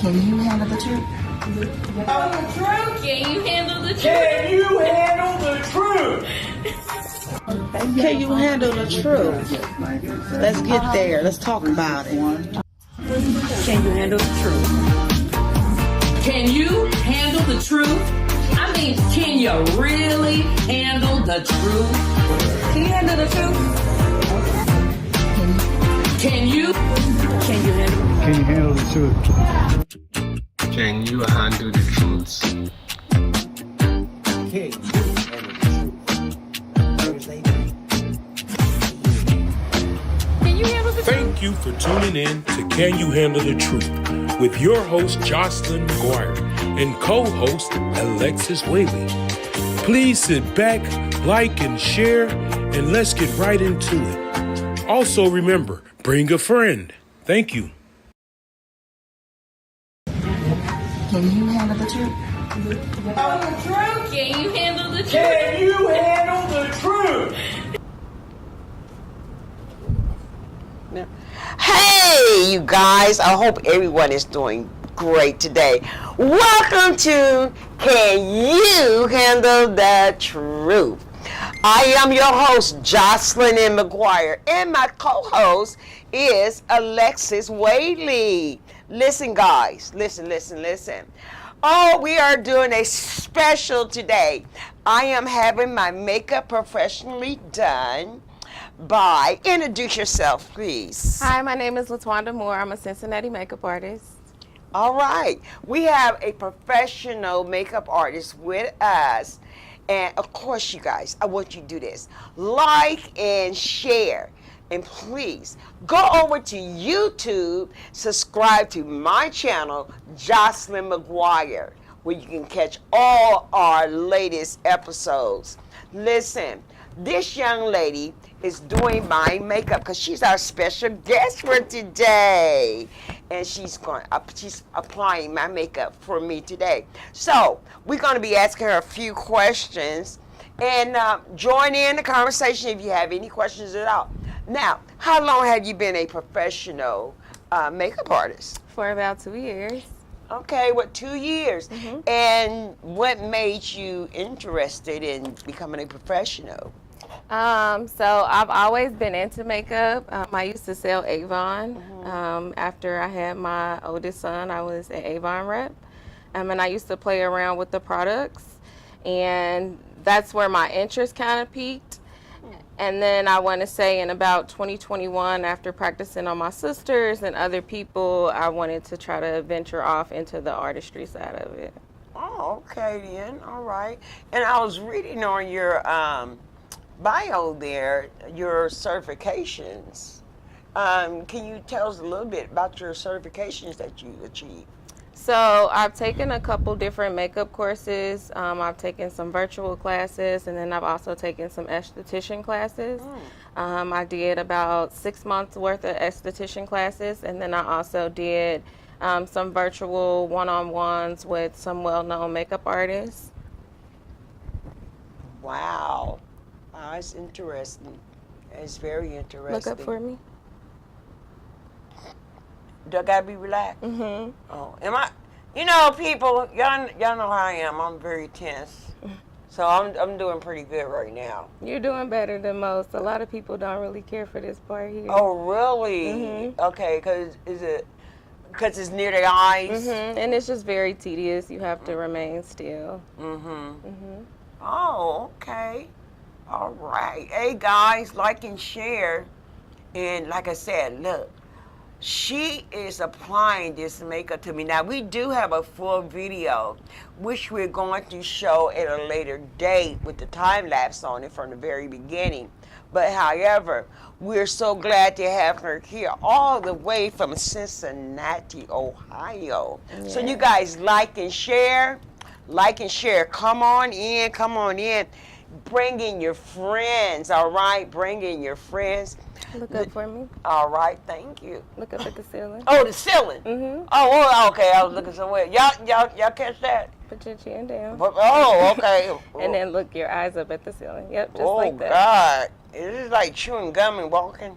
Can you handle the truth? Can you handle the truth? Can you handle the truth? Can you handle the truth? Let's get there. Let's talk about it. Can you handle the truth? Can you handle the truth? I mean, can you really handle the truth? Can you handle the truth? Can you handle the truth? Can you handle the truth? Thank you for tuning in to Can You Handle the Truth with your host Jocelyn McGuire and co-host Alexis Whaley. Please sit back, like, and share, and let's get right into it. Also remember, bring a friend. Thank you. Can you handle the truth? Can you handle the truth? Can you handle the truth? Hey, you guys. I hope everyone is doing great today. Welcome to Can You Handle the Truth? I am your host, Jocelyn N McGuire, and my co-host is Alexis Whaley. Listen, guys. Listen. Oh, we are doing a special today. I am having my makeup professionally done by, introduce yourself, please. Hi, my name is LaTwanda Moore. I'm a Cincinnati makeup artist. All right. We have a professional makeup artist with us. And of course, you guys, I want you to do this. Like and share. And please go over to YouTube, subscribe to my channel, Jocelyn McGuire, where you can catch all our latest episodes. Listen, this young lady is doing my makeup because she's our special guest for today. And she's applying my makeup for me today. So we're going to be asking her a few questions. And join in the conversation if you have any questions at all. Now, how long have you been a professional makeup artist? For about 2 years. Okay, 2 years? Mm-hmm. And what made you interested in becoming a professional? So I've always been into makeup. I used to sell Avon. Mm-hmm. After I had my oldest son, I was an Avon rep. And I used to play around with the products. And that's where my interest kind of peaked. And then I want to say in about 2021, after practicing on my sisters and other people, I wanted to try to venture off into the artistry side of it. Oh, okay then. All right. And I was reading on your bio there, your certifications. Can you tell us a little bit about your certifications that you achieved? So I've taken a couple different makeup courses. I've taken some virtual classes, and then I've also taken some esthetician classes. I did about 6 months worth of esthetician classes, and then I also did some virtual one-on-ones with some well-known makeup artists. Wow. That's interesting. It's very interesting. Look up for me. Do I gotta be relaxed? Mm-hmm. Oh, am I? You know, people, y'all know how I am. I'm very tense, so I'm doing pretty good right now. You're doing better than most. A lot of people don't really care for this part here. Oh, really? Mm-hmm. Okay, because it's near the eyes. Mm-hmm. And it's just very tedious. You have to remain still. Mm-hmm. Mm-hmm. Oh, okay. All right. Hey, guys, like and share. And like I said, look. She is applying this makeup to me. Now, we do have a full video, which we're going to show at a later date with the time lapse on it from the very beginning. But however, we're so glad to have her here all the way from Cincinnati, Ohio. Yeah. So you guys like and share. Come on in. Bring in your friends, all right? Bring in your friends. Look up for me. All right, thank you. Look up at the ceiling. Oh, the ceiling. Mm-hmm. Oh, okay. I was looking somewhere. Y'all catch that? Put your chin down. Oh, okay. And then look your eyes up at the ceiling. Yep, just oh like that. God, is this like chewing gum and walking?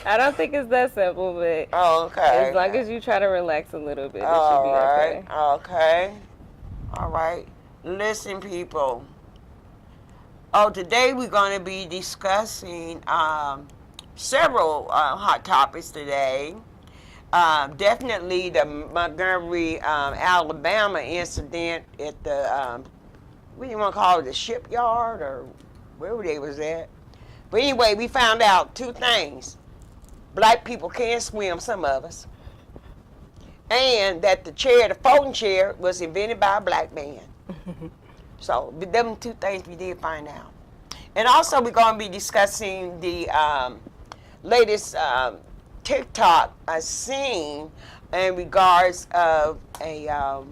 I don't think it's that simple, but Oh, okay. as long as you try to relax a little bit, it should All be right. okay. Okay. All right. Listen, people. Oh, today we're going to be discussing several hot topics today. Definitely the Montgomery, Alabama incident at the, what do you want to call it, the shipyard or wherever they was at. But anyway, we found out two things. Black people can't swim, some of us. And that the folding chair was invented by a black man. So, them two things we did find out. And also we're going to be discussing the latest TikTok I seen in regards of a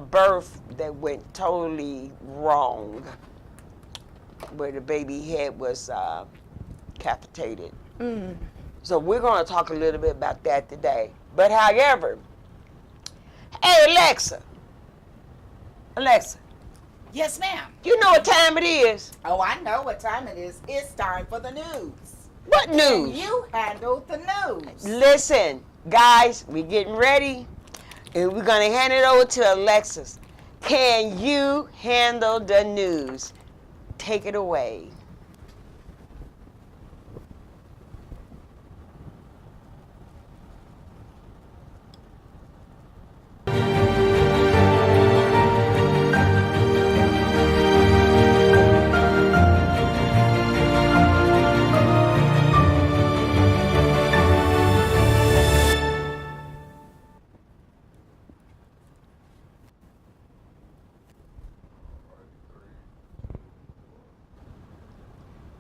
birth that went totally wrong, where the baby head was capitated. So we're going to talk a little bit about that today. But however, hey Alexa, Yes, ma'am. you know what time it is? Oh, I know what time it is. It's time for the news. What news? And you handle the news. Listen, guys, we're getting ready, and we're going to hand it over to Alexis. Can you handle the news? Take it away.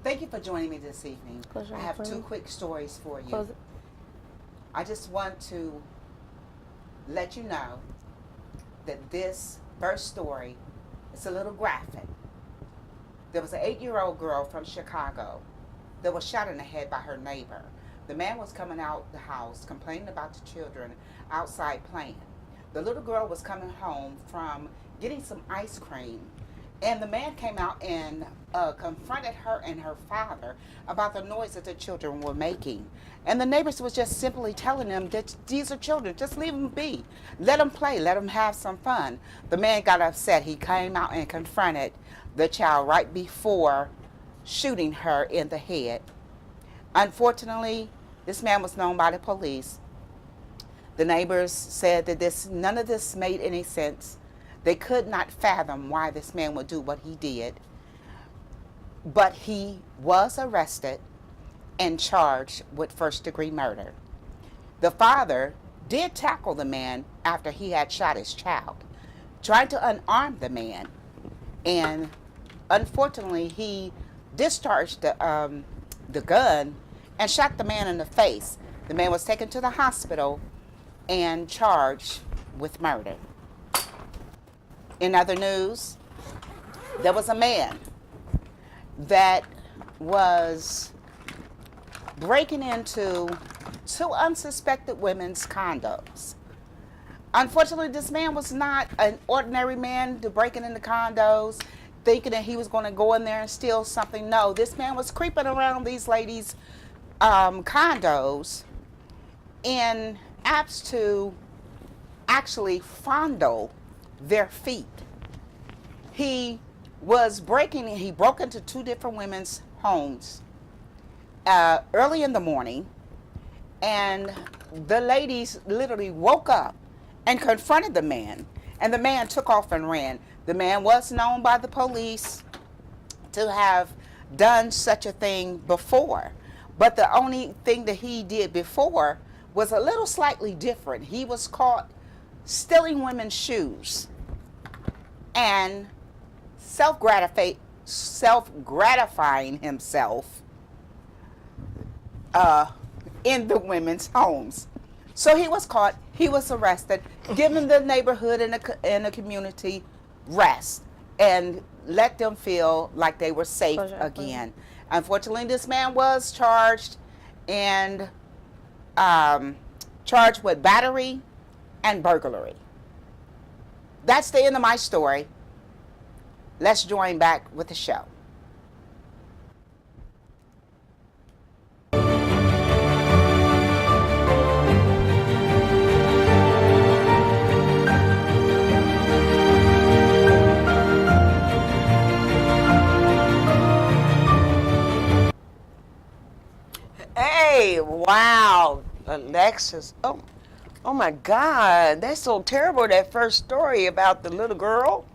Thank you for joining me this evening. Close your I eye have for two me. quick stories for you. Close it. I just want to let you know that this first story is a little graphic. There was an 8-year-old girl from Chicago that was shot in the head by her neighbor. The man was coming out the house complaining about the children outside playing. The little girl was coming home from getting some ice cream, and the man came out and confronted her and her father about the noise that the children were making. And the neighbors was just simply telling them that these are children, just leave them be. Let them play, let them have some fun. The man got upset. He came out and confronted the child right before shooting her in the head. Unfortunately, this man was known by the police. The neighbors said that none of this made any sense. They could not fathom why this man would do what he did. But he was arrested and charged with first-degree murder. The father did tackle the man after he had shot his child, trying to unarm the man. And unfortunately, he discharged the gun and shot the man in the face. The man was taken to the hospital and charged with murder. In other news, there was a man that was breaking into two unsuspected women's condos. Unfortunately, this man was not an ordinary man to breaking into condos, thinking that he was going to go in there and steal something. No, this man was creeping around these ladies' condos in apps to actually fondle their feet. He broke into two different women's homes early in the morning, and the ladies literally woke up and confronted the man, and the man took off and ran. The man was known by the police to have done such a thing before, but the only thing that he did before was a little slightly different. He was caught stealing women's shoes and self-gratifying himself in the women's homes. So he was caught, he was arrested, given the neighborhood and the community rest and let them feel like they were safe again. Unfortunately, this man was charged and charged with battery and burglary. That's the end of my story. Let's join back with the show. Hey, wow, Alexis. Oh my God, that's so terrible. That first story about the little girl.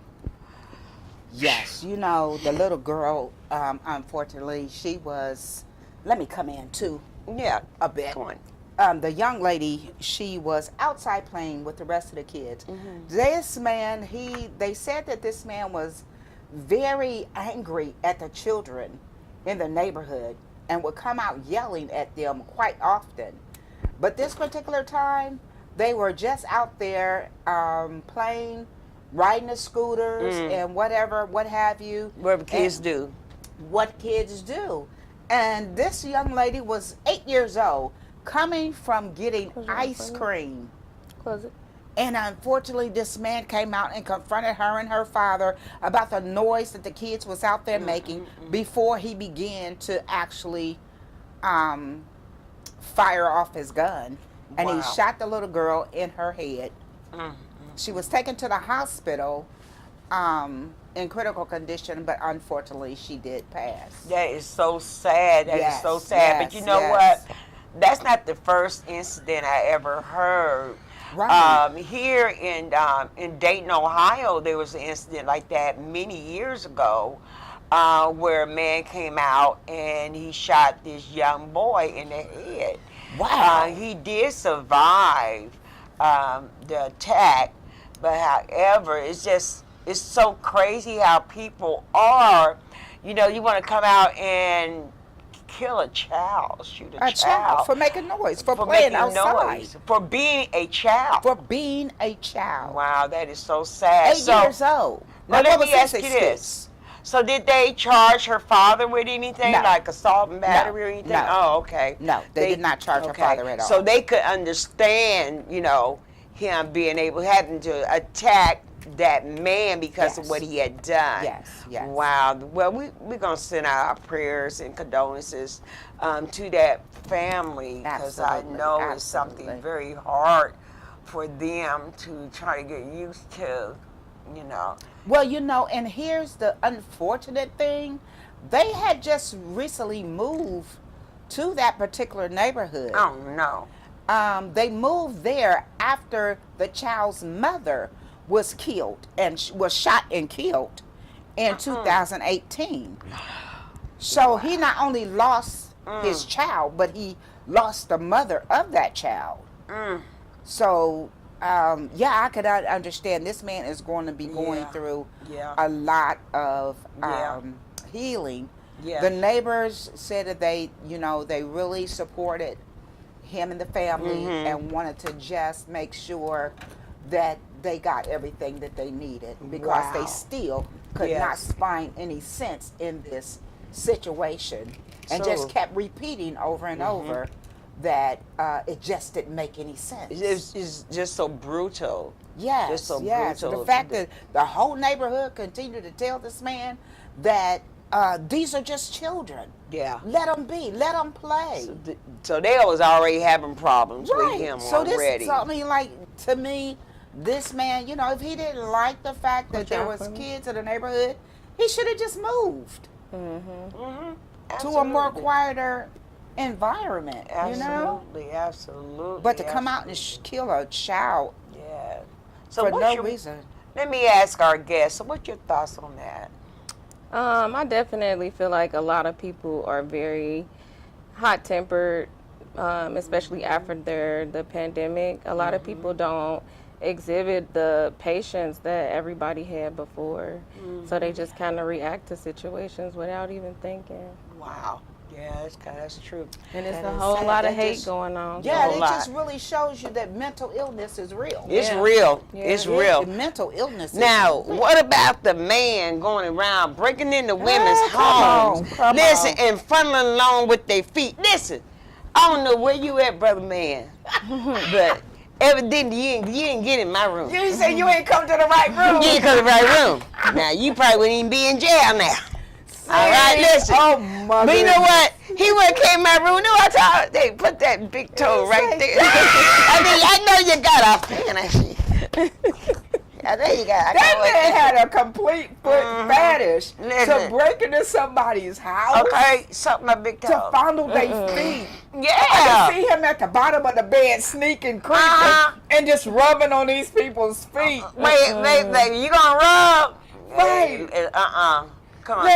Yes, you know, the little girl, unfortunately, she was, let me come in too Yeah, a bit. come on. The young lady, she was outside playing with the rest of the kids. This man, they said that this man was very angry at the children in the neighborhood and would come out yelling at them quite often. But this particular time, they were just out there playing, riding the scooters and whatever, what have you. What kids do. What kids do. And this young lady was 8 years old, coming from getting ice cream. Close it. And unfortunately, this man came out and confronted her and her father about the noise that the kids was out there making before he began to actually fire off his gun. And he shot the little girl in her head. She was taken to the hospital in critical condition, but unfortunately, she did pass. That is so sad. That is so Yes, sad. But yes, you know yes. what? That's not the first incident I ever heard. Right. Here in Dayton, Ohio, there was an incident like that many years ago, where a man came out and he shot this young boy in the head. Wow. He did survive the attack, but however, it's so crazy how people are. You know, you want to come out and kill a child, shoot a child for making noise, for making playing outside, noise, for being a child. for being a child. Wow, that is so sad. 8 years old. Now Now, let what me was ask his you excuse? this. So did they charge her father with anything, No. like assault and battery or anything? No. Oh, okay. No, they did not charge her father at all. So they could understand, you know, him having to attack that man because of Yes. what he had done. Yes, yes. Wow. Well, we're going to send out our prayers and condolences to that family, because I Absolutely, know it's something absolutely. very hard for them to try to get used to, you know. Well, you know, and here's the unfortunate thing. They had just recently moved to that particular neighborhood. Oh, no. They moved there after the child's mother was killed and was shot and killed in 2018. So he not only lost his child, but he lost the mother of that child. So, yeah, I could understand this man is going to be going through a lot of healing. Yeah. The neighbors said that they really supported him and the family and wanted to just make sure that they got everything that they needed, because they still could not find any sense in this situation, and just kept repeating over and over that it just didn't make any sense. It's just so brutal. Yes, Just so yes. brutal. The fact that the whole neighborhood continued to tell this man that these are just children. Yeah. Let them be. Let them play. So they was already having problems with him So already. this, I mean, like, to me, this man, you know, if he didn't like the fact that there was kids in the neighborhood, he should have just moved to a more quieter environment. You know. Absolutely. But to come out and kill a child Yeah. So for what's no reason. Let me ask our guest. So, what's your thoughts on that? I definitely feel like a lot of people are very hot-tempered, especially after the pandemic. A lot of people don't exhibit the patience that everybody had before, so they just kind of react to situations without even thinking. Wow. Yeah, that's true. And it's That a is whole sad. lot of That hate just- going on. Yeah, whole it lot. just really shows you that mental illness is real. It's Yeah. real. Yeah. It's Yeah, real. mental illness. Now, is real. what about the man going around breaking into women's come on, homes? come Listen, on. and funneling along with their feet. Listen, I don't know where you at, brother man, but evidently you didn't get in my room. You say you ain't come to the right room. You ain't come to the right room. Now, you probably wouldn't even be in jail now. All right, listen. Oh my But you know goodness. what? He wouldn't came in my room. No, I told they put that big toe right there. I mean, I know you got a fan. I know you got. That man had a complete foot fetish to Listen. break into somebody's house Okay, suck my big toe. to fondle their feet. I Yeah. can see him at the bottom of the bed sneaking, creeping, Uh-huh. and just rubbing on these people's feet. Wait, baby, you gonna rub? Right. Come on.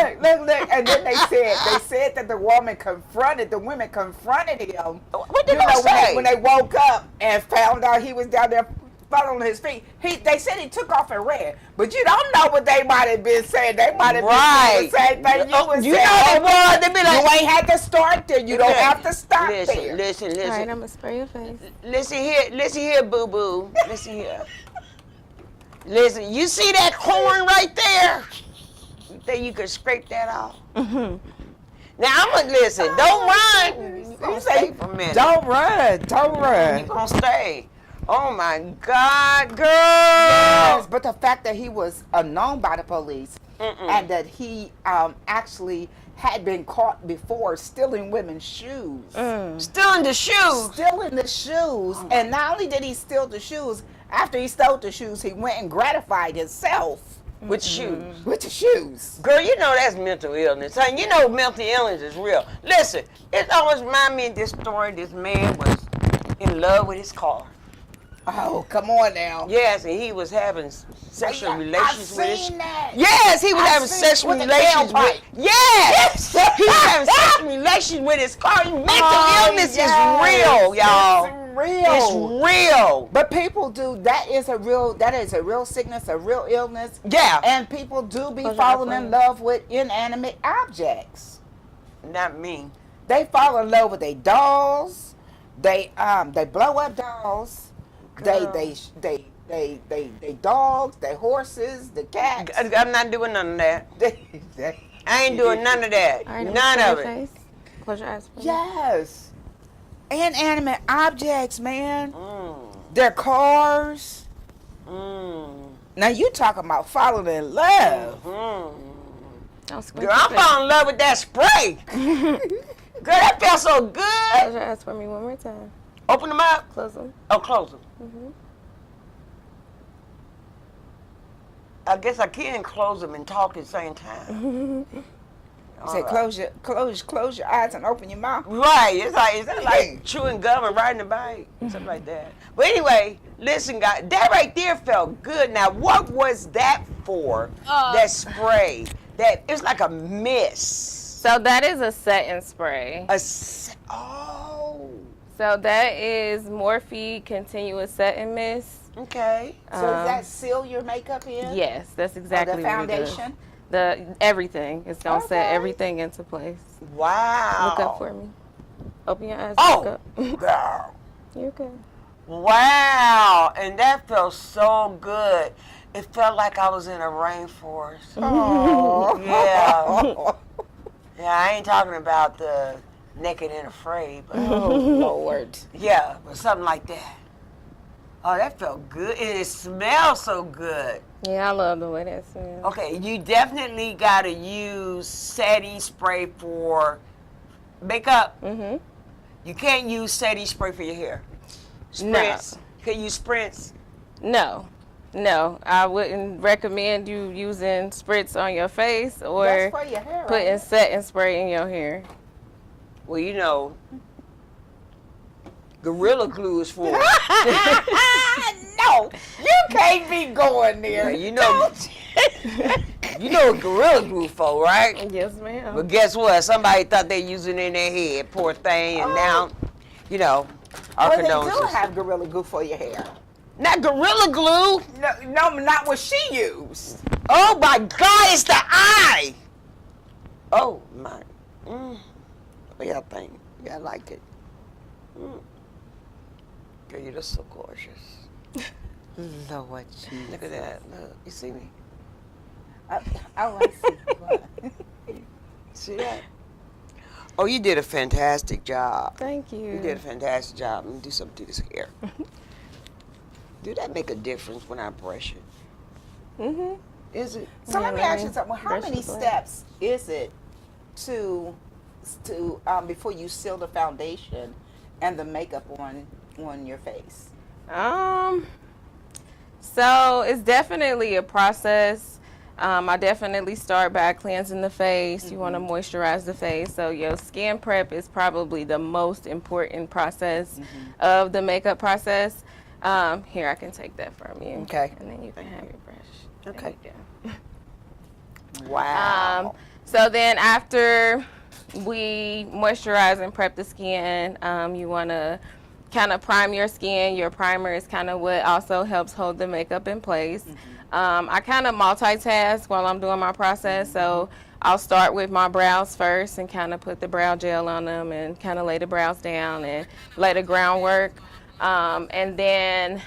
Look, and then they said that the women confronted him. What did You know, they say? when they woke up and found out he was down there fondling his feet. They said he took off and ran, but you don't know what they might have been saying. They might have been saying the same thing you was You saying. know they was. They be like, You ain't had to start there. You don't have to stop there. Listen. All right, I'm going to spray your face. Listen here, boo-boo. Listen here. Listen, you see that corn right there? You think you could scrape that off? Mm-hmm. Now, I'm going to listen. Don't run. You going to stay for a minute. Don't run. You going to stay. Oh, my God, girl. Yes, but the fact that he was known by the police and that he actually had been caught before stealing women's shoes. Still in the shoes. Stealing the shoes. And not only did he steal the shoes, after he stole the shoes, he went and gratified himself With shoes. with the shoes. Girl, you know that's mental illness. Honey, you know mental illness is real. Listen, it always reminds me of this story. This man was in love with his car. Oh, come on now. Yes, and he was having sexual relations with his. That. Yes, he was I've having seen sexual with the relations tailpipe. with. Yes, he was having sexual relations with his car. Mental illness is real, y'all. It's real. It's real. But people do. That is a real sickness, a real illness. Yeah. And people do be Close your falling eyes. in love with inanimate objects. Not me. They fall in love with their dolls. They blow up dolls. Girl. They dogs, they horses, the cats. I'm not doing none of that. I ain't doing none of that. All right, I'm None gonna of spray it. your face. Close your eyes for me. Yes. Inanimate objects, man. Mm. Their cars. Mm. Now you talking about falling in love. Mm. Don't squint Girl, your I'm face. falling in love with that spray. Girl, that felt so good. Close your eyes for me one more time. Open them up. Close them. Oh, close them. Mhm. I guess I can close them and talk at the same time. All Say right. close your eyes and open your mouth. Right. It's like chewing gum and riding a bike. Something like that. But anyway, listen, guys, that right there felt good. Now, what was that for? That spray. That it's like a mist. So that is a setting spray. Oh. So that is Morphe Continuous Setting Mist. Okay. So does that seal your makeup in? Yes, that's exactly the what it does. foundation? Everything. It's gonna set Okay. everything into place. Wow. Look up for me. Open your eyes. Oh, Look up. girl. You're good. Wow. And that felt so good. It felt like I was in a rainforest. Oh. Yeah. Yeah, I ain't talking about the naked and afraid, but Oh, Lord. yeah, but something like that. Oh, that felt good. And it smells so good. Yeah, I love the way that smells. Okay, you definitely got to use setting spray for makeup. Mm-hmm. You can't use setting spray for your hair. Spritz. Can you use spritz? No, I wouldn't recommend you using spritz on your face or That's for your hair, putting right? setting spray in your hair. Well, you know, Gorilla Glue is for. No, you can't be going there. You know, you know what Gorilla Glue for, right? Yes, ma'am. But guess what? Somebody thought they using it in their head, poor thing, and now, you know, our Well, they do condolences. have Gorilla Glue for your hair. Not Gorilla Glue. No, not what she used. Oh my God, it's the eye. Oh my. What y'all think? Y'all like it? Girl, you look so gorgeous. Lord Jesus. Look at that. Look, you see me? I want to see what. See that? Oh, you did a fantastic job. Thank you. You did a fantastic job. Let me do something to this hair. Do that make a difference when I brush it? Mhm. Is it? So let me ask you something. How brush many the blend. steps is it to before you seal the foundation and the makeup on your face? So it's definitely a process. I definitely start by cleansing the face. You want to moisturize the face. So your skin prep is probably the most important process of the makeup process. Here, I can take that from you. Okay. And then you can have your brush. Okay. There you go. Wow. So then after we moisturize and prep the skin, you want to kind of prime your skin. Your primer is kind of what also helps hold the makeup in place. I kind of multitask while I'm doing my process. So I'll start with my brows first and kind of put the brow gel on them and kind of lay the brows down and lay the groundwork. And then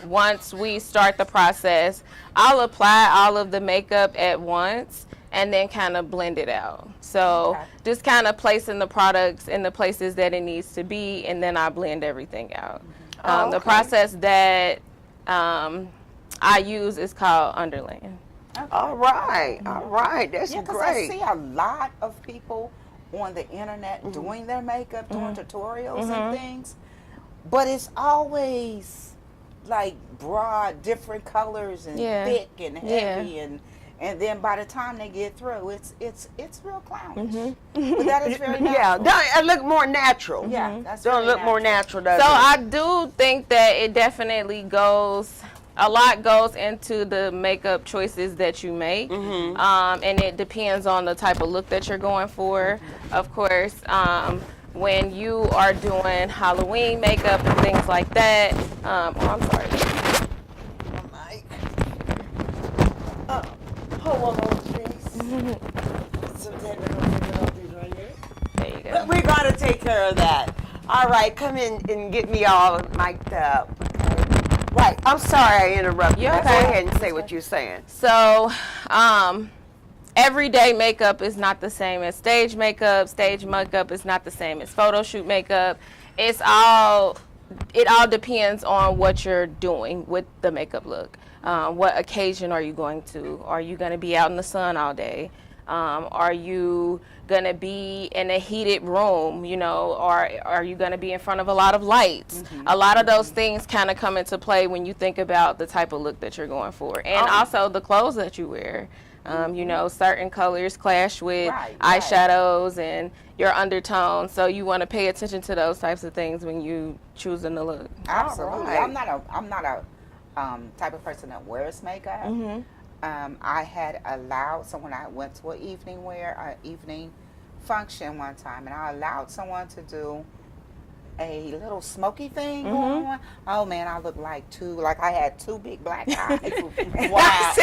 once we start the process, I'll apply all of the makeup at once and then kind of blend it out. So just kind of placing the products in the places that it needs to be, and then I blend everything out. The process that I use is called underlaying. All right. All right. That's Yeah, because great. I see a lot of people on the internet doing their makeup, doing tutorials and things, but it's always like broad, different colors and thick and heavy, and then by the time they get through, it's real clownish. But that is very natural. Yeah, don't it look more natural. Yeah, that's Don't very look more natural, does So it? I do think that it definitely a lot goes into the makeup choices that you make, and it depends on the type of look that you're going for. Of course, when you are doing Halloween makeup and things like that, I'm sorry. Hold on, please. Some technical difficulties right here. There you go. But we're going to take care of that. All right, come in and get me all mic'd up. Right, I'm sorry I interrupted. You're Go okay. ahead and say what you're saying. So, everyday makeup is not the same as stage makeup. Stage makeup is not the same as photo shoot makeup. It all depends on what you're doing with the makeup look. What occasion are you going to? Are you going to be out in the sun all day? Are you going to be in a heated room, or are you going to be in front of a lot of lights? A lot of those things kind of come into play when you think about the type of look that you're going for. And also the clothes that you wear. Certain colors clash with eyeshadows and your undertones, so you want to pay attention to those types of things when you choosing the look. Absolutely. Right. I'm not a type of person that wears makeup. I had allowed someone, I went to an evening function one time, and I allowed someone to do a little smoky thing going on. Oh man, I looked like I had two big black eyes. Wow. So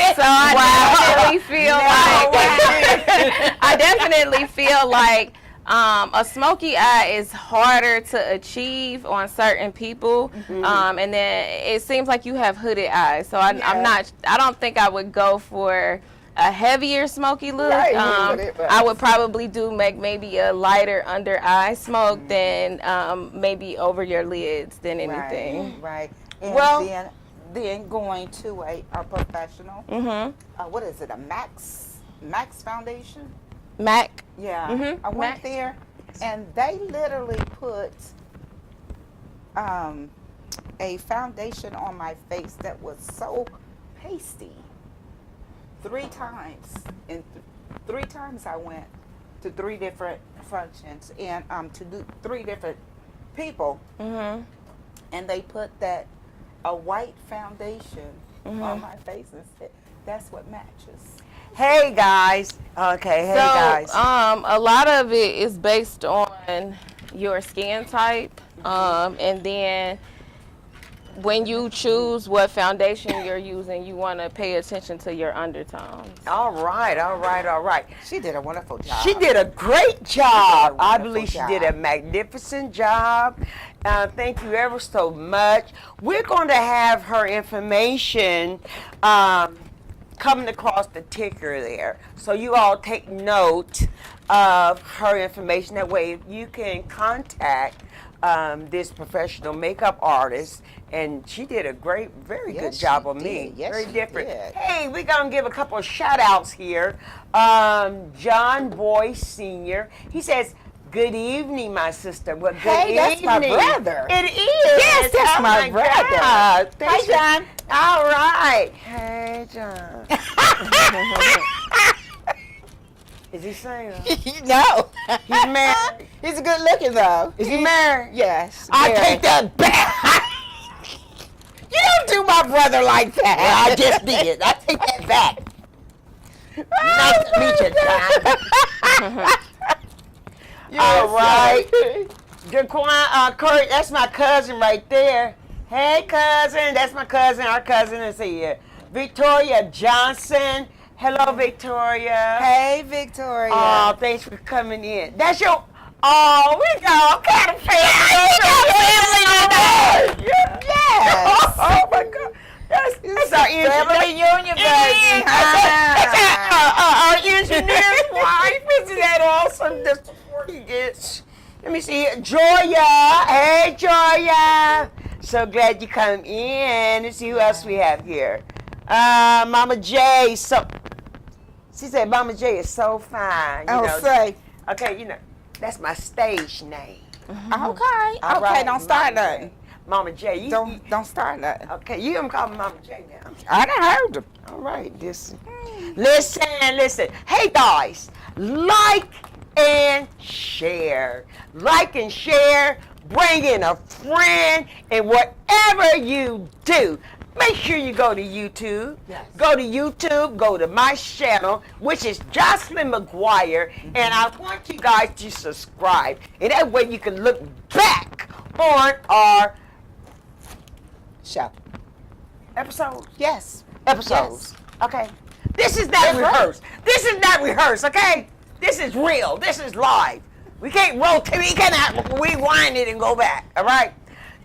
I definitely feel like a smoky eye is harder to achieve on certain people, and then it seems like you have hooded eyes. So I don't think I would go for a heavier smoky look. I would probably do maybe a lighter under eye smoke than maybe over your lids than anything. Right. And then going to a professional. What is it? A Max foundation? MAC. Yeah. I went there, and they literally put a foundation on my face that was so pasty. 3 times. And 3 times I went to 3 different functions and to do 3 different people. And they put a white foundation on my face and said, that's what matches. Hey guys. Okay, hey guys. A lot of it is based on your skin type, and then when you choose what foundation you're using, you want to pay attention to your undertones. All right, all right, all right. She did a wonderful job. She did a great job. I wonderful believe she job. did a magnificent job. Thank you ever so much. We're going to have her information coming across the ticker there. So you all take note of her information. That way you can contact this professional makeup artist, and she did a great, very good Yes, job she on me. did. Yes, very she different. did. Hey, we're going to give a couple of shout outs here. John Boyce Sr., he says, good evening, my sister. Well, good Hey, that's my evening. brother. It is. Yes, that's Oh my brother. God. Hi, John. All right. Hey, John. Is he single? No. He's married. He's good looking, though. Is he married? Yes. I very. take that back. You don't do my brother like that. Well, I just did. I take that back. Nice to meet you, John. All right. Jaquan, Kurt, that's my cousin right there. Hey, cousin. That's my cousin. Our cousin is here. Victoria Johnson. Hello, Victoria. Hey, Victoria. Oh, thanks for coming in. That's your. Oh, we got all kind of family. Yes. Oh my God. That's our family reunion, baby. Our engineer's wife. Isn't that awesome? That's before he gets. Let me see. Joya. Hey, Joya. So glad you come in. Let's see who else we have here. Mama J. So she said Mama J is so fine. You know. Say. Okay, you know, that's my stage name. Okay. All Okay, right, don't start Mama nothing. J. Mama J. You, Don't start nothing. okay, you don't call me Mama J now. I done heard him. All right, listen. Listen. Hey, guys, like and share. Like and share. Bring in a friend. And whatever you do, make sure you go to YouTube. Yes. Go to YouTube. Go to my channel, which is Jocelyn McGuire. And I want you guys to subscribe. And that way you can look back on our Show. episodes. Yes. Episodes. Okay. This is not rehearsed. This is not rehearsed, okay? This is real. This is live. We can't rotate. We cannot rewind it and go back, all right?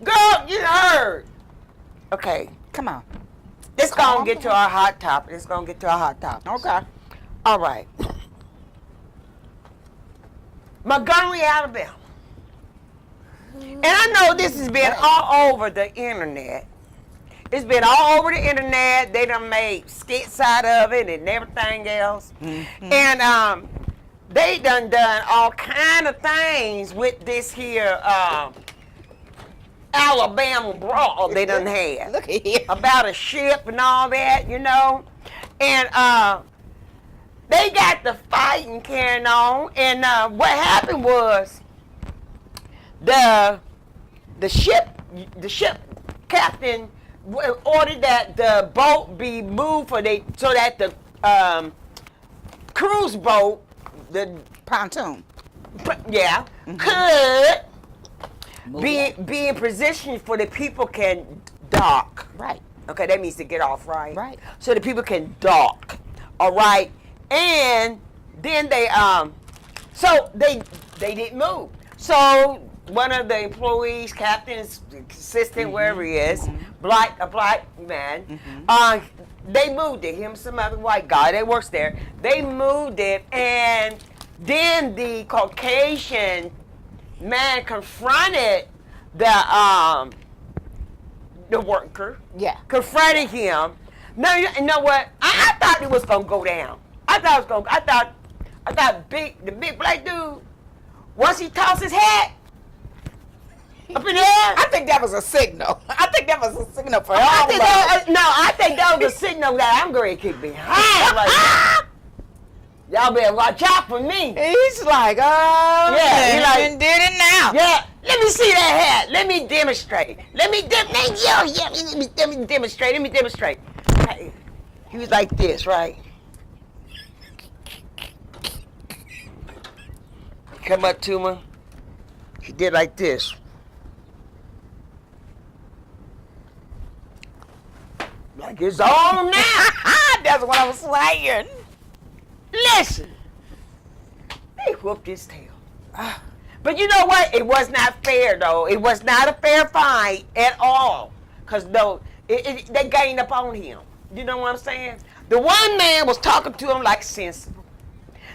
Girl, you heard. Okay. Come on. Let's go and get to our hot topic. Okay. All right. Montgomery, Alabama. And I know this has been all over the internet. It's been all over the internet. They done made skits out of it and everything else. Mm-hmm. And they done all kind of things with this here Alabama brawl they done had. Look at here. About a ship and all that, you know. And they got the fighting carrying on. And what happened was the ship captain ordered that the boat be moved so that the cruise boat, the Pontoon. could be in position for the people can dock. Right. Okay, that means to get off, right? Right. So the people can dock. All right. And then they didn't move. So one of the employees, captains, assistant, wherever he is, a black man, they moved it. Him, some other white guy that works there. They moved it, and then the Caucasian man confronted the worker. Yeah. Confronted him. No, you know what? I thought it was gonna go down. I thought the big black dude, once he tossed his hat up in the air. I think that was a signal. I think that was a signal for all I of think us. I think that was a signal that I'm going to kick behind right now. Y'all better watch out for me. He's like, oh, Yeah, he he like- did it now. Yeah, let me see that hat. Let me demonstrate. Let me demonstrate. Hey, he was like this, right? Come up to me. He did like this. like it's on now. That's what I was saying. Listen, they whooped his tail. But you know what? It was not fair, though. It was not a fair fight at all. Because, though, they gained up on him. You know what I'm saying? The one man was talking to him like sensible.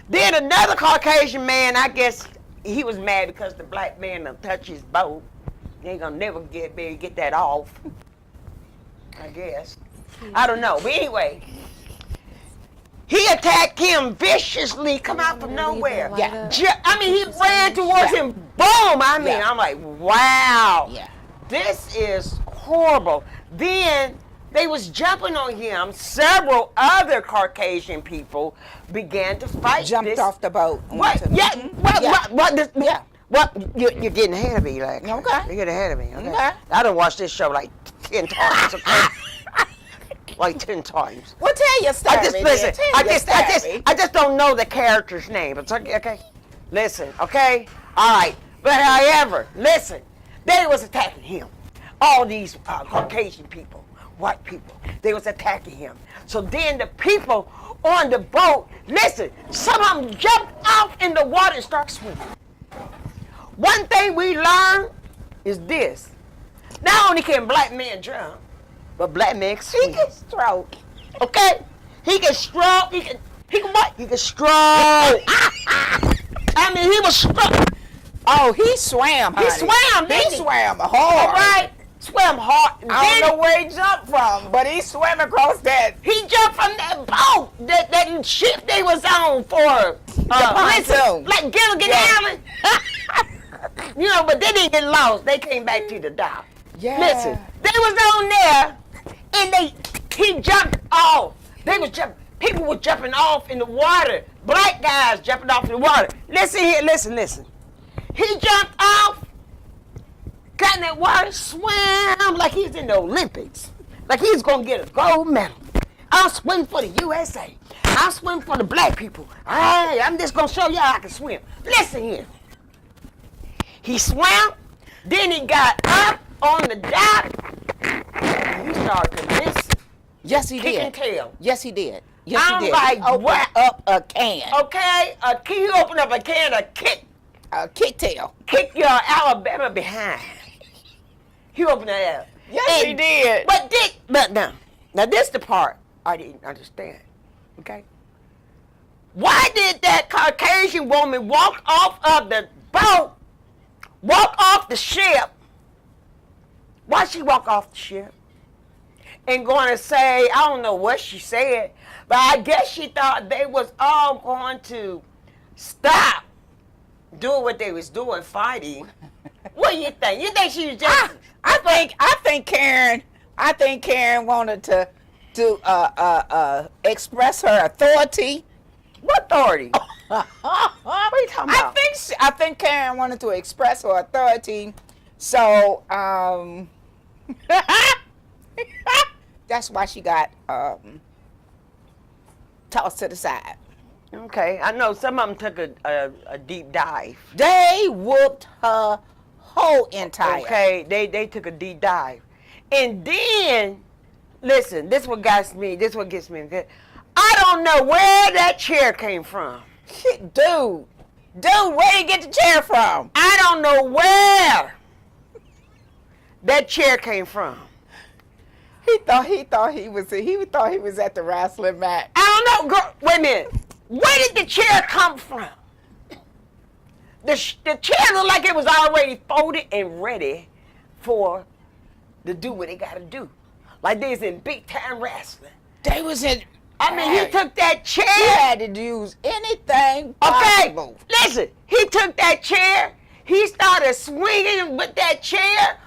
Then another Caucasian man, I guess he was mad because the black man done touched his boat. He ain't gonna never get that off. I guess. I don't know. But anyway, he attacked him viciously, come out from nowhere. Yeah. I mean, he ran towards him. Boom! I mean, I'm like, wow. Yeah. This is horrible. Then they was jumping on him. Several other Caucasian people began to fight. Jumped off the boat. What? Yeah. What? You're getting ahead of me, like. Okay. You're getting ahead of me. Okay. Okay. I done watched this show like 10 times. Okay? Like 10 times. Well, tell your story. I just listen. I just don't know the character's name. It's okay. Okay. Listen. Okay. All right. But however, listen. They was attacking him. All these Caucasian people, white people, they was attacking him. So then the people on the boat, listen. Some of them jumped off in the water and started swimming. One thing we learned is this: not only can black men drown, but black men swim. He can stroke. Okay? He can stroke. He can what? He can stroke. I mean, he was stroke. Oh, he swam, honey. He swam, didn't He he? swam hard. All right. Swam hard. I don't know where he jumped from, but he swam across that. He jumped from that boat, that ship they was on for pontoon. like Gilligan Island. You know, but they didn't get lost. They came back to the dock. Yeah. Listen, they was on there, and he jumped off. They was jumping. People were jumping off in the water. Black guys jumping off in the water. Listen here, listen. He jumped off, got in that water, swam like he's in the Olympics, like he's gonna get a gold medal. I'll swim for the USA. I'll swim for the black people. Hey, I'm just gonna show y'all I can swim. Listen here. He swam, then he got up on the dock, and he started to listen. Yes, he Kicking did. tail. Yes, he did. Yes, I'm he did. like, He opened what? up a can. Okay, he opened up a can of A kick tail. kick your Alabama behind. He opened that up. Yes, he did. But now this the part I didn't understand. Okay, why did that Caucasian woman walk off of the boat, walk off the ship? Why she walk off the ship? And going to say, I don't know what she said, but I guess she thought they was all going to stop doing what they was doing, fighting. What do you think? You think she was just? I think Karen wanted to express her authority. What authority? What are you talking about? I think Karen wanted to express her authority, so that's why she got tossed to the side. Okay, I know some of them took a deep dive. They whooped her whole entire. Okay, they took a deep dive, and then listen. This what gets me. This what gets me. Okay? I don't know where that chair came from. Dude, where did you get the chair from? I don't know where that chair came from. He thought he was at the wrestling match. I don't know. Girl, wait a minute. Where did the chair come from? The chair looked like it was already folded and ready to do what they got to do. Like they was in big time wrestling. They was in. I mean, he took that chair. He had to use anything possible. Okay, listen. He took that chair. He started swinging with that chair.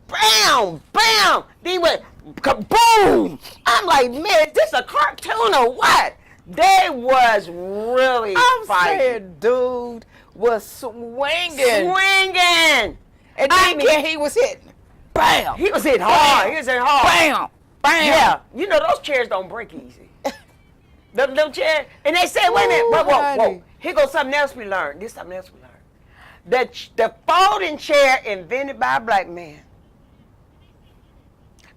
Bam, bam. Then he went kaboom. I'm like, man, is this a cartoon or what? They was really fighting. Saying, dude was swinging. And then he was hitting. Bam. He was hitting hard. He was hitting hard. Bam. Bam. Yeah. You know, those chairs don't break easy. them chairs. And they said, wait a minute. Whoa. Here goes something else we learned. This is something else we learned. The folding chair invented by a black man.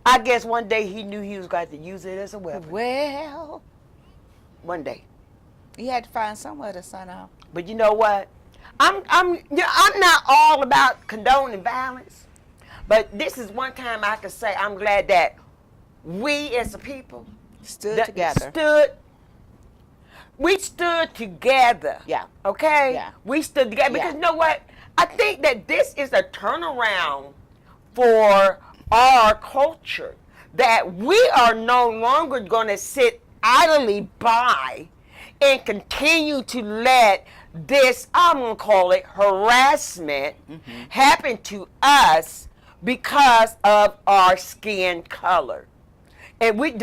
I guess one day he knew he was going to use it as a weapon. Well, One day. he had to find somewhere to sign off. But you know what? I'm not all about condoning violence, but this is one time I can say I'm glad that we as a people Stood together. We stood together. Yeah. Okay? Yeah. We stood together because Yeah. you know what? I think that this is a turnaround for our culture, that we are no longer going to sit idly by and continue to let this, I'm going to call it harassment, happen to us because of our skin color. And we're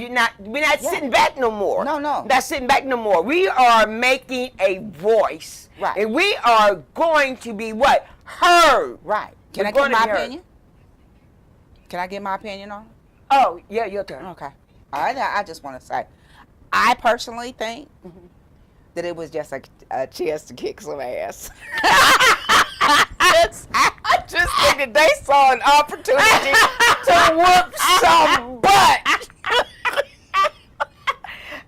not sitting back no more. No. Not sitting back no more. We are making a voice. Right. And we are going to be what? Heard. Right. Can We're I give gonna my be heard. opinion? Can I give my opinion on it? Oh, yeah, your turn. Okay. All right, I just want to say, I personally think that it was just a chance to kick some ass. I just think that they saw an opportunity to whoop some butt.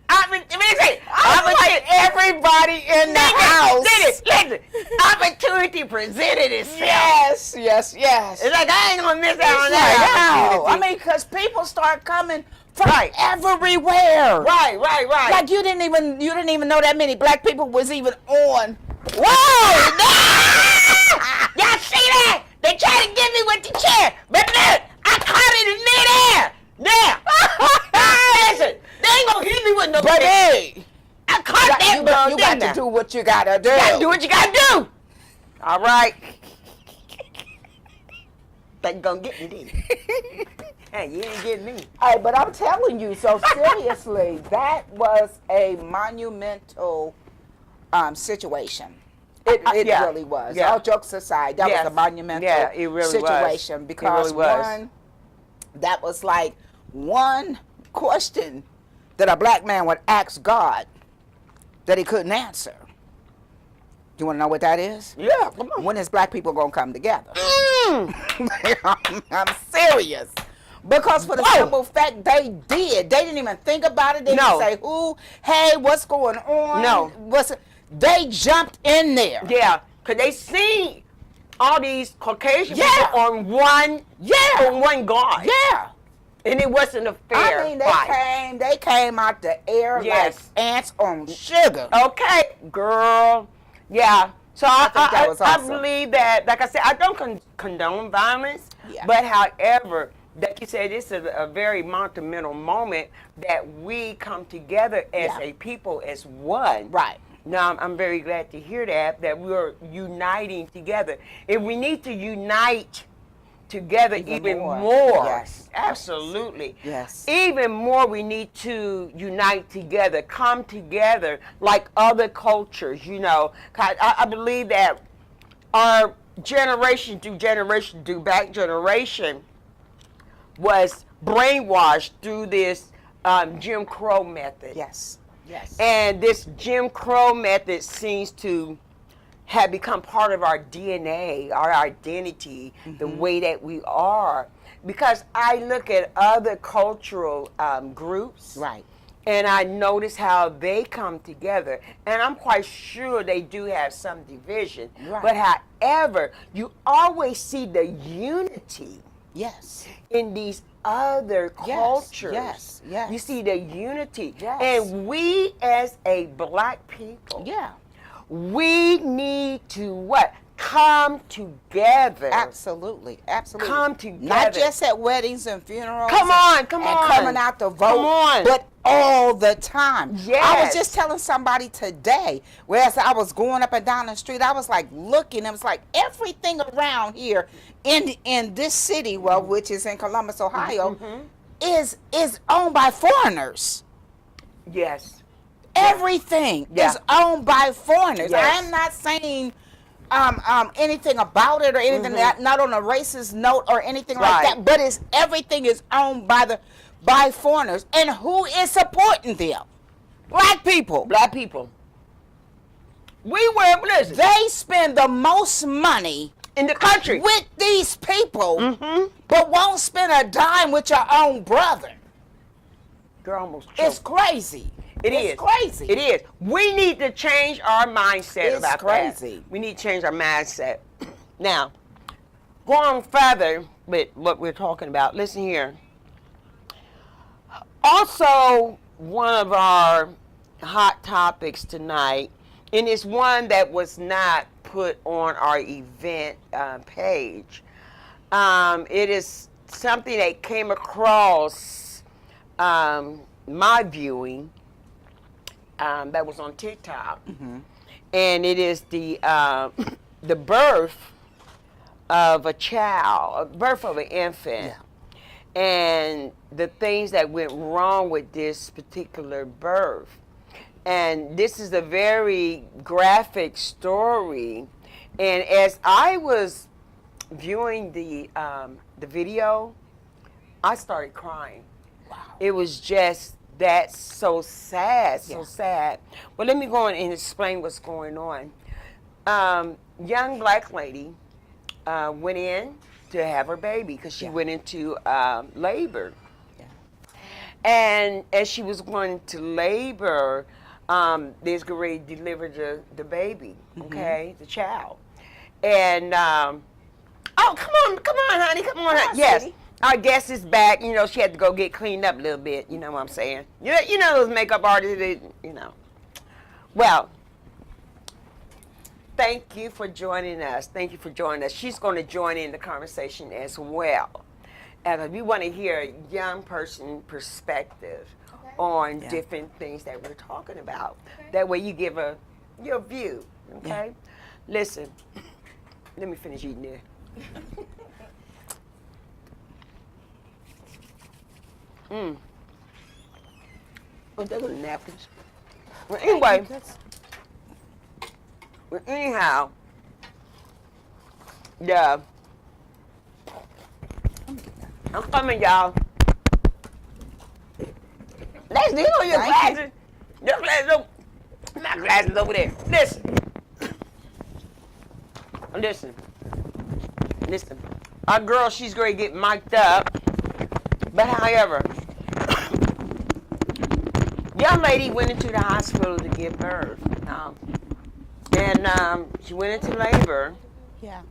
I was like everybody in the house. Listen. Opportunity presented itself. Yes. It's like I ain't gonna miss out on Like, that how? I opportunity. mean, because people start coming from Right. everywhere. Right. Like you didn't even know that many black people was even on. Whoa! Y'all see that? They tried to get me with the chair, but look, I caught it in midair. Now, listen, they ain't gonna hit me with no But chair. hey, I caught that you girl. got to do what you gotta do. You gotta do what you gotta do. All right. Think you gonna get me, didn't you? Hey, you ain't getting me. Hey, but I'm telling you, so seriously, that was a monumental situation. It Yeah. really was. Yeah. All jokes aside, that Yes. was a monumental Yeah, it really was. situation It because really was. one, that was like one question that a black man would ask God that he couldn't answer. You want to know what that is? Yeah, come on. When is black people gonna come together? I'm serious. Because for the simple fact they did. They didn't even think about it. They No. didn't say, who, hey, what's going on? No. They jumped in there. Yeah, because they seen all these Caucasian Yeah. people on one guard. Yeah. And it wasn't a fair I mean, fight. they came out the air Yes. like ants on sugar. Okay, girl. Yeah. So I think that was awesome. I believe that, like I said, I don't condone violence, Yeah. but however, like you said, this is a very monumental moment that we come together as Yeah. a people, as one. Right. Now, I'm very glad to hear that we're uniting together. And we need to unite together even more. Yes. Absolutely. Yes. Even more, we need to unite together, come together like other cultures, you know. 'Cause I believe that our generation to back generation was brainwashed through this Jim Crow method. Yes. Yes. And this Jim Crow method seems to have become part of our DNA, our identity, the way that we are. Because I look at other cultural groups, Right. and I notice how they come together. And I'm quite sure they do have some division. Right. But however, you always see the unity Yes. in these other cultures. Yes. You see the unity. Yes. And we as a black people, Yeah. we need to what? Come together. Absolutely. Absolutely. Come together. Not just at weddings and funerals. Come on, come and on. coming out to vote. Come on. But all the time. I Yes. was just telling somebody today, whereas I was going up and down the street, I was like looking, it was like everything around here in this city, well, which is in Columbus, Ohio, is owned by foreigners. Yes. Everything Yeah. is owned by foreigners. Yes. I am not saying anything about it or anything that, not on a racist note or anything like Right. that, but everything is owned by foreigners. And who is supporting them? Black people. Black people. We were, listen. They spend the most money in the country. with these people, Mm-hmm. but won't spend a dime with your own brother. Girl, almost It's choked. crazy. It's crazy. It is. We need to change our mindset It's about crazy. that. We need to change our mindset. Now, going further with what we're talking about, listen here. Also, one of our hot topics tonight, and it's one that was not put on our event page. It is something that came across my viewing that was on TikTok, and it is the birth of a child, birth of an infant, and the things that went wrong with this particular birth. And this is a very graphic story. And as I was viewing the video, I started crying. Wow. It was just that so sad, so sad. Well, let me go on and explain what's going on. Young black lady went in to have her baby because she went into labor. Yeah. And as she was going to labor, they was ready to deliver the baby, okay, the child. And oh, come on, honey, come on, honey. Yes, sweetie. our guest is back. You know, she had to go get cleaned up a little bit. You know what I'm saying? You know those makeup artists, you know. Well, thank you for joining us. Thank you for joining us. She's going to join in the conversation as well. And we want to hear a young person perspective on different things that we're talking about. That way you give your view, okay? Listen, let me finish eating this. Oh, those are napkins. Well, anyway, anyhow, yeah. I'm coming, y'all. Let's deal with your glasses. Your glasses my glasses over there. Listen. Our girl, she's going to get mic'd up. But however, young lady went into the hospital to give birth. And she went into labor. Yeah.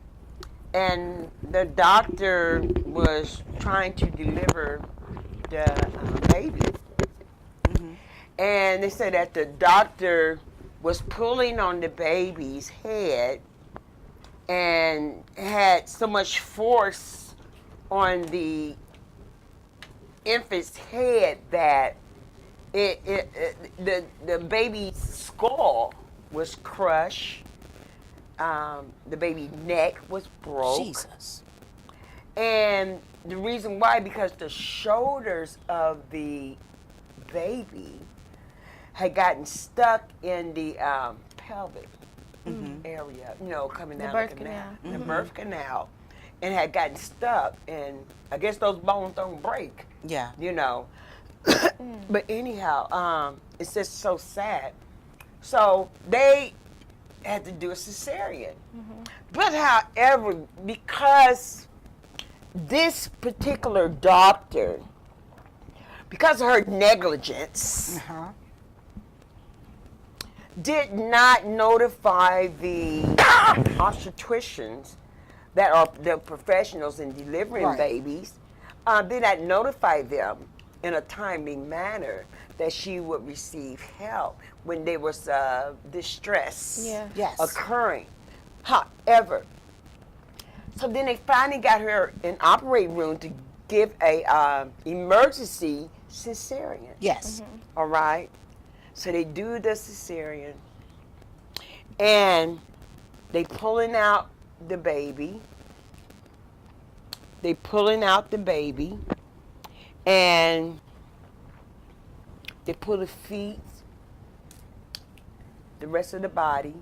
And the doctor was trying to deliver the baby. And they said that the doctor was pulling on the baby's head and had so much force on the infant's head that the baby's skull was crushed. The baby's neck was broke. Jesus. And the reason why, because the shoulders of the baby had gotten stuck in the pelvic area, you know, coming down the canal. The birth canal, and had gotten stuck. And I guess those bones don't break. Yeah. You know. But anyhow, it's just so sad. So they had to do a cesarean. But however, because this particular doctor, because of her negligence, did not notify the obstetricians that are the professionals in delivering babies, did not notify them in a timely manner that she would receive help when there was distress occurring. However, so then they finally got her in operating room to give a emergency cesarean. Yes. All right. So they do the cesarean, and they pulling out the baby. And they pull the feet, the rest of the body,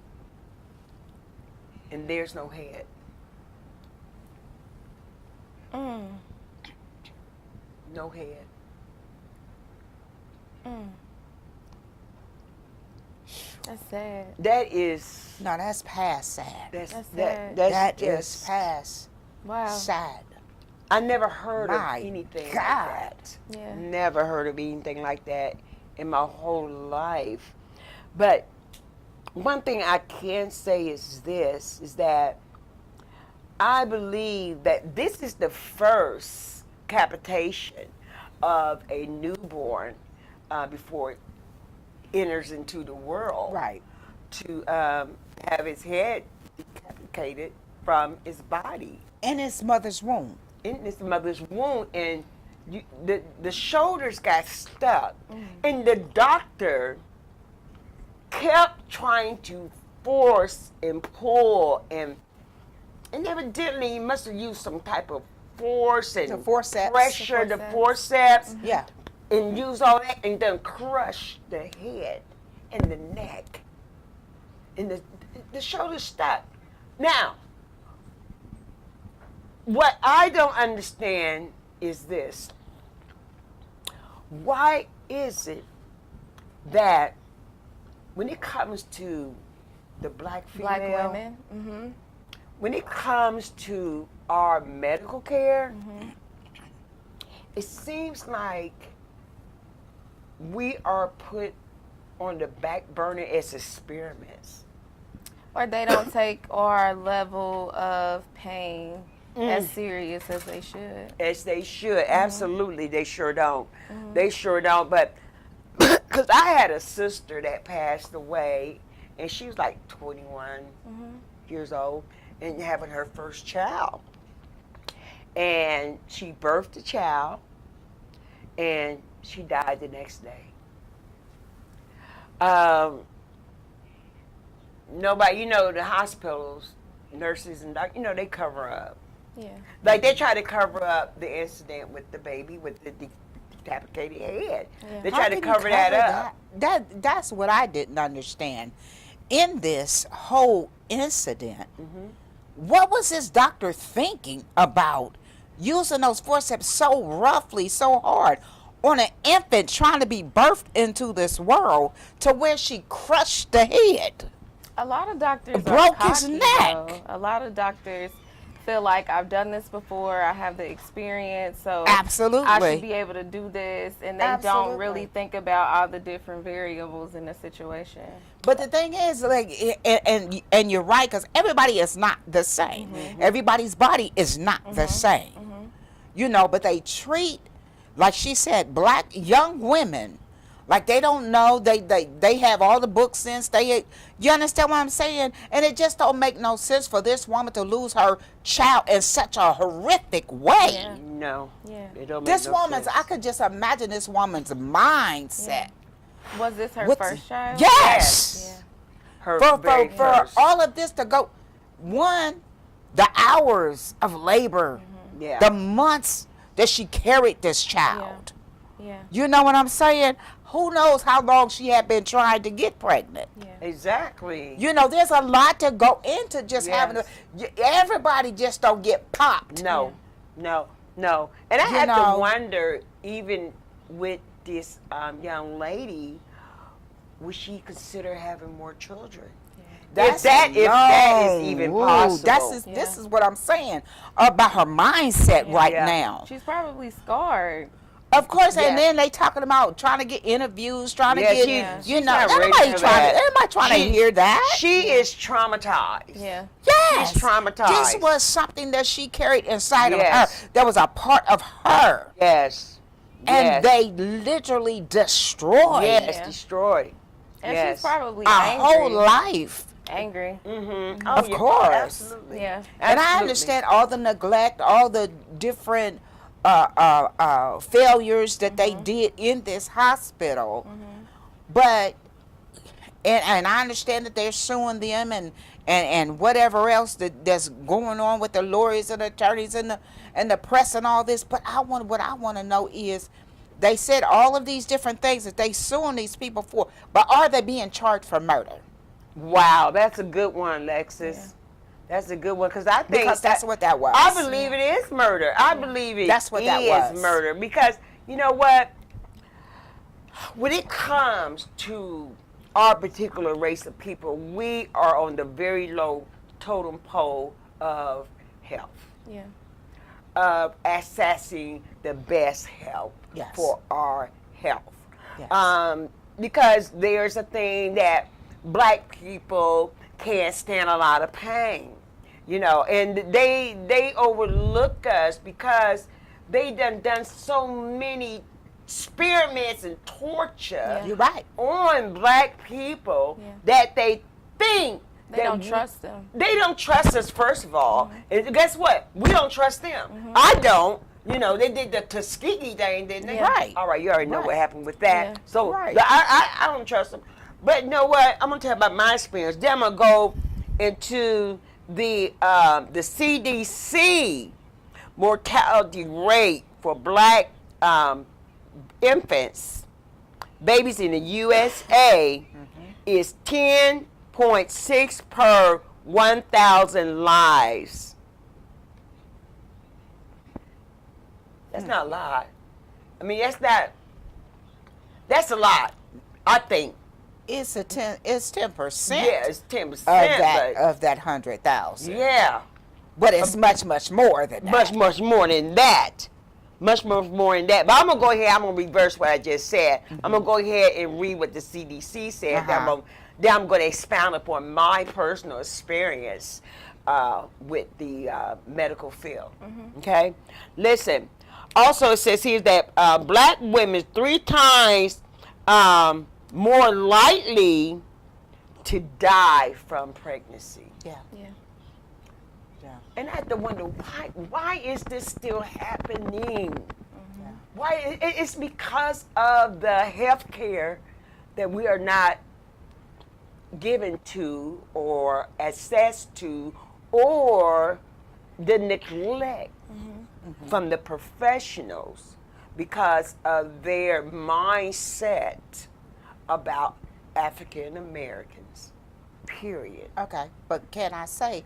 and there's no head. No head. That's sad. That is No, that's past sad. that's That's that sad. that's That is just past Wow. sad. I never heard My of anything like God. that. Yeah. Never heard of anything like that in my whole life. But one thing I can say is this, is that I believe that this is the first capitation of a newborn before it enters into the world. Right. To have his head decapitated from his body In his mother's womb. in his mother's womb, and the shoulders got stuck, and the doctor kept trying to force and pull, and evidently he must have used some type of force and The forceps. pressure, The the forceps. forceps, Yeah. and use all that, and then crush the head and the neck, and the shoulders stuck. Now, what I don't understand is this. Why is it that when it comes to the black female, Black women. Mm-hmm. when it comes to our medical care, it seems like we are put on the back burner as experiments. Or they don't take our level of pain as serious as they should. As they should. Absolutely, they sure don't. They sure don't. But because I had a sister that passed away, and she was like 21 years old and having her first child. And she birthed the child, and she died the next day. Nobody, you know, the hospitals, nurses and doctors, you know, they cover up. Yeah. Like they try to cover up the incident with the baby with the decapitated head. Yeah. They How try to can you cover that up. That's what I didn't understand. In this whole incident, what was this doctor thinking about using those forceps so roughly, so hard on an infant trying to be birthed into this world to where she crushed the head? A lot of doctors Broke are his cocky, neck. though. A lot of doctors feel like I've done this before. I have the experience, so Absolutely. I should be able to do this. And they Absolutely. don't really think about all the different variables in the situation. But the thing is, like, and you're right, because everybody is not the same. Everybody's body is not the same. You know, but they treat, like she said, black young women like they don't know. They have all the book sense. You understand what I'm saying? And it just don't make no sense for this woman to lose her child in such a horrific way. Yeah. No. Yeah. It don't make This no woman's, sense. I could just imagine this woman's mindset. Was this her What's- first child? Yes. Yeah. Her For very first. all of this to go, one, the hours of labor, Yeah. the months that she carried this child. Yeah. You know what I'm saying? Who knows how long she had been trying to get pregnant? Yeah. Exactly. You know, there's a lot to go into just having Yes. everybody just don't get popped. No, no, no. And I You had know- to wonder, even with this young lady, would she consider having more children? If that is even possible. This is what I'm saying about her mindset right Yeah. now. She's probably scarred. Of course, Yeah. and then they talking about trying to get interviews, trying to Yeah, get, she's you know, not ready everybody for trying that. to She- hear that. She is traumatized. Yeah. Yes. She's traumatized. This was something that she carried inside Yes. of her. That was a part of her. Yes. And Yes. they literally destroyed Yes, Yeah. destroyed. And Yes. she's probably our angry. whole life. Angry. Mm-hmm. Of course. Absolutely. Yeah. And I Absolutely. understand all the neglect, all the different failures that they did in this hospital. But and I understand that they're suing them and whatever else that's going on with the lawyers and attorneys and the press and all this. But what I want to know is, they said all of these different things that they suing these people for, but are they being charged for murder? Wow, that's a good one, Lexus. Yeah. That's a good one, because I think Because that's what that was. I believe it is murder. I believe it That's what that is was. murder, because you know what? When it comes to our particular race of people, we are on the very low totem pole of health, Yeah. of accessing the best help Yes. for our health. Yes. Because there's a thing that black people can't stand a lot of pain, and they overlook us because they done so many experiments and torture You're right. on black people Yeah. that they think They that don't trust them. They don't trust us, first of all. And guess what? We don't trust them. I don't. They did the Tuskegee thing, didn't they? Yeah. Right. All right, you already know Right. what happened with that. Yeah. So Right. I don't trust them. But you know what? I'm gonna tell you about my experience. Then I'm gonna go into the CDC mortality rate for black infants, babies in the USA is 10.6 per 1,000 lives. That's not a lot. I mean, that's a lot, I think. It's 10%. Yeah, it's 10%. Of that 100,000. Yeah, But it's much more than that. much more than that. Much more than that. But I'm going to go ahead, I'm going to reverse what I just said. I'm going to go ahead and read what the CDC said. Then I'm going to expound upon my personal experience with the medical field. Okay? Listen, also it says here that black women 3 times more likely to die from pregnancy. Yeah. Yeah. Yeah. And I have to wonder, why is this still happening? Yeah. Why? It's because of the health care that we are not given to or access to, or the neglect from the professionals because of their mindset about African Americans, period. Okay. But can I say,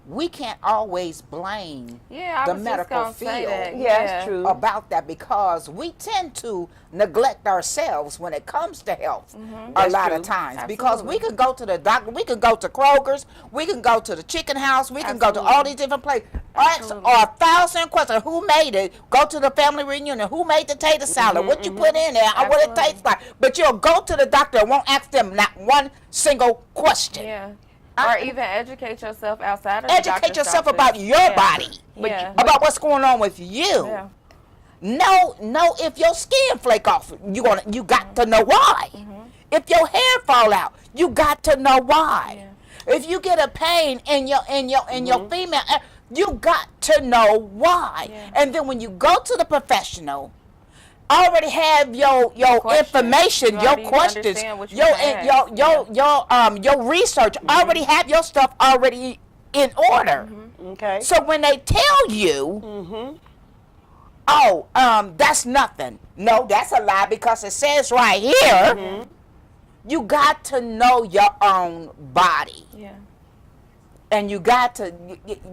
we can't always blame Yeah, I the was just medical gonna say field that. Yeah, it's true. about that, because we tend to neglect ourselves when it comes to health a That's lot true. of times, because Absolutely. we can go to the doctor, we can go to Kroger's, we can go to the chicken house, we can go to all these different places, ask Absolutely. 1,000 questions. Who made it? Go to the family reunion. Who made the tater salad? What you put in there? What it Absolutely. tastes like? But you'll go to the doctor and won't ask them not one single question. Yeah. Or even educate yourself outside of the Educate doctor's yourself office. about your Yeah. body, Yeah. about what's going on with you. Yeah. No, if your skin flake off, you got to know why. If your hair fall out, you got to know why. If you get a pain in your female, you got to know why. Yeah. And then when you go to the professional, already have your questions. information, You your already questions, understand what you're gonna ask. your research. Already have your stuff already in order. Okay. So when they tell you, that's nothing. No, that's a lie, because it says right here, you got to know your own body. Yeah. And you got to,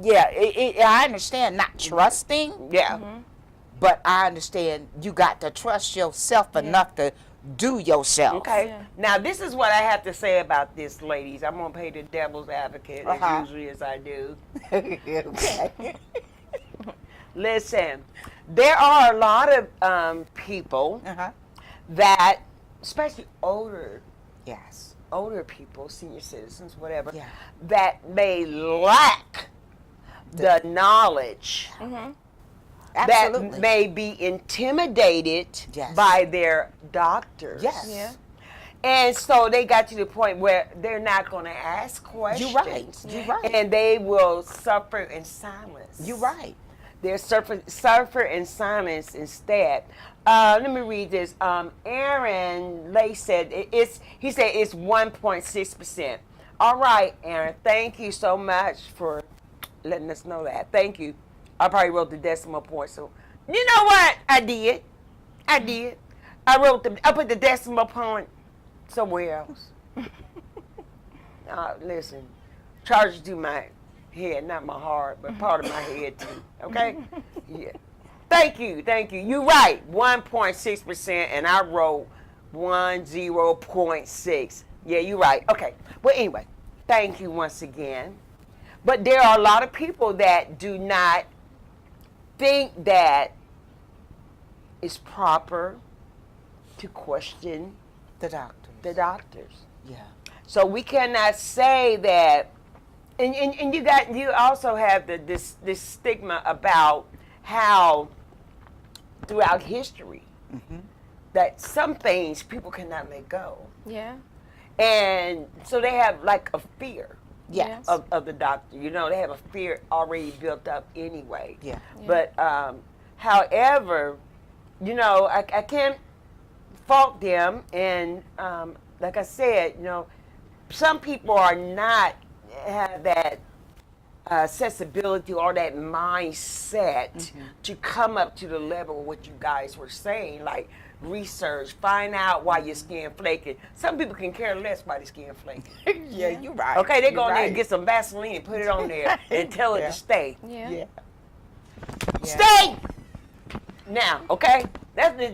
I understand not trusting, Yeah. but I understand you got to trust yourself enough to do yourself. Okay. Yeah. Now, this is what I have to say about this, ladies. I'm going to play the devil's advocate, Uh-huh. as usually as I do. Okay. Listen, there are a lot of people Uh-huh. that, especially older Yes. people, senior citizens, whatever, Yeah. that may lack the knowledge, Absolutely. that may be intimidated Yes. by their doctors. Yes. Yeah. And so they got to the point where they're not going to ask questions. You're right. You're right. And they will suffer in silence. You're right. They'll suffer in silence instead. Let me read this. Aaron Lay said it's 1.6%. All right, Aaron, thank you so much for letting us know that. Thank you. I probably wrote the decimal point, so you know what? I did. I put the decimal point somewhere else. Listen, charges to my head, not my heart, but part of my head too. Okay? Yeah. Thank you. You're right. 1.6%, and I wrote 10.6. Yeah, you're right. Okay. Well, anyway, thank you once again. But there are a lot of people that do not think that it's proper to question The doctors. the doctors. Yeah. So we cannot say that. And you also have this stigma about how throughout history that some things people cannot let go. Yeah. And so they have like a fear Yes. of the doctor. You know, they have a fear already built up anyway. Yeah. But however, you know, I can't fault them. And like I said, you know, some people are not have that accessibility or that mindset to come up to the level of what you guys were saying, like research, find out why your skin flaking. Some people can care less why the skin flaking. Yeah, you're right. Okay, they You're go in there right. and get some Vaseline and put it on there and tell it Yeah. to stay. Yeah. Yeah. Stay! Now, okay?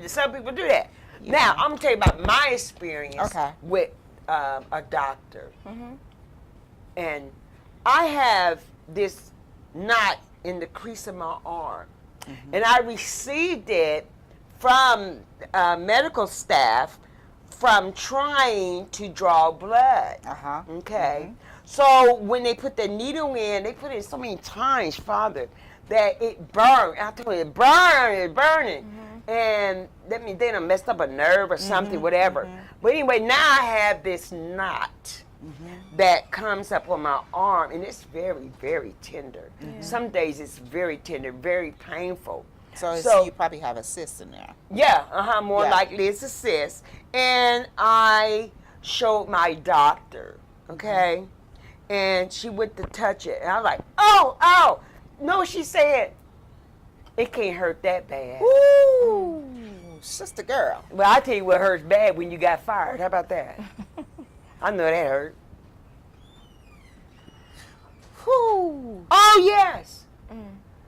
Some people do that. Now, I'm going to tell you about my experience Okay. with a doctor. And I have this knot in the crease of my arm. And I received it from medical staff from trying to draw blood. Uh-huh. Okay. So when they put the needle in, they put it so many times, Father, that it burned. I told you, it's burning. And that means they done messed up a nerve or something, whatever. But anyway, now I have this knot that comes up on my arm, and it's very, very tender. Some days it's very tender, very painful. So you probably have a cyst in there. Yeah, more Yeah. likely it's a cyst. And I showed my doctor, okay? And she went to touch it. And I was like, oh. No, she said, it can't hurt that bad. Ooh, sister girl. Well, I'll tell you what hurts bad when you got fired. How about that? I know that hurt. Whew. Oh, yes.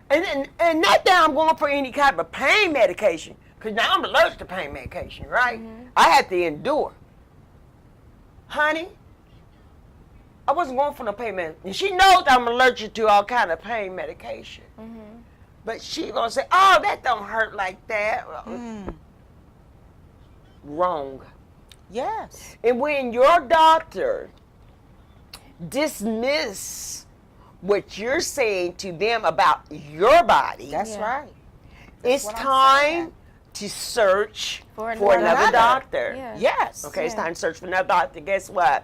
And not that I'm going for any type of pain medication, because now I'm allergic to pain medication, right? I have to endure. Honey, I wasn't going for no pain medication. She knows I'm allergic to all kind of pain medication. But she going to say, oh, that don't hurt like that. Wrong. Yes. And when your doctor dismiss what you're saying to them about your body, That's Yeah. right. it's what I'm time saying. to search For for another another. doctor. Yeah. Yes. Okay, it's Yeah. time to search for another doctor. Guess what?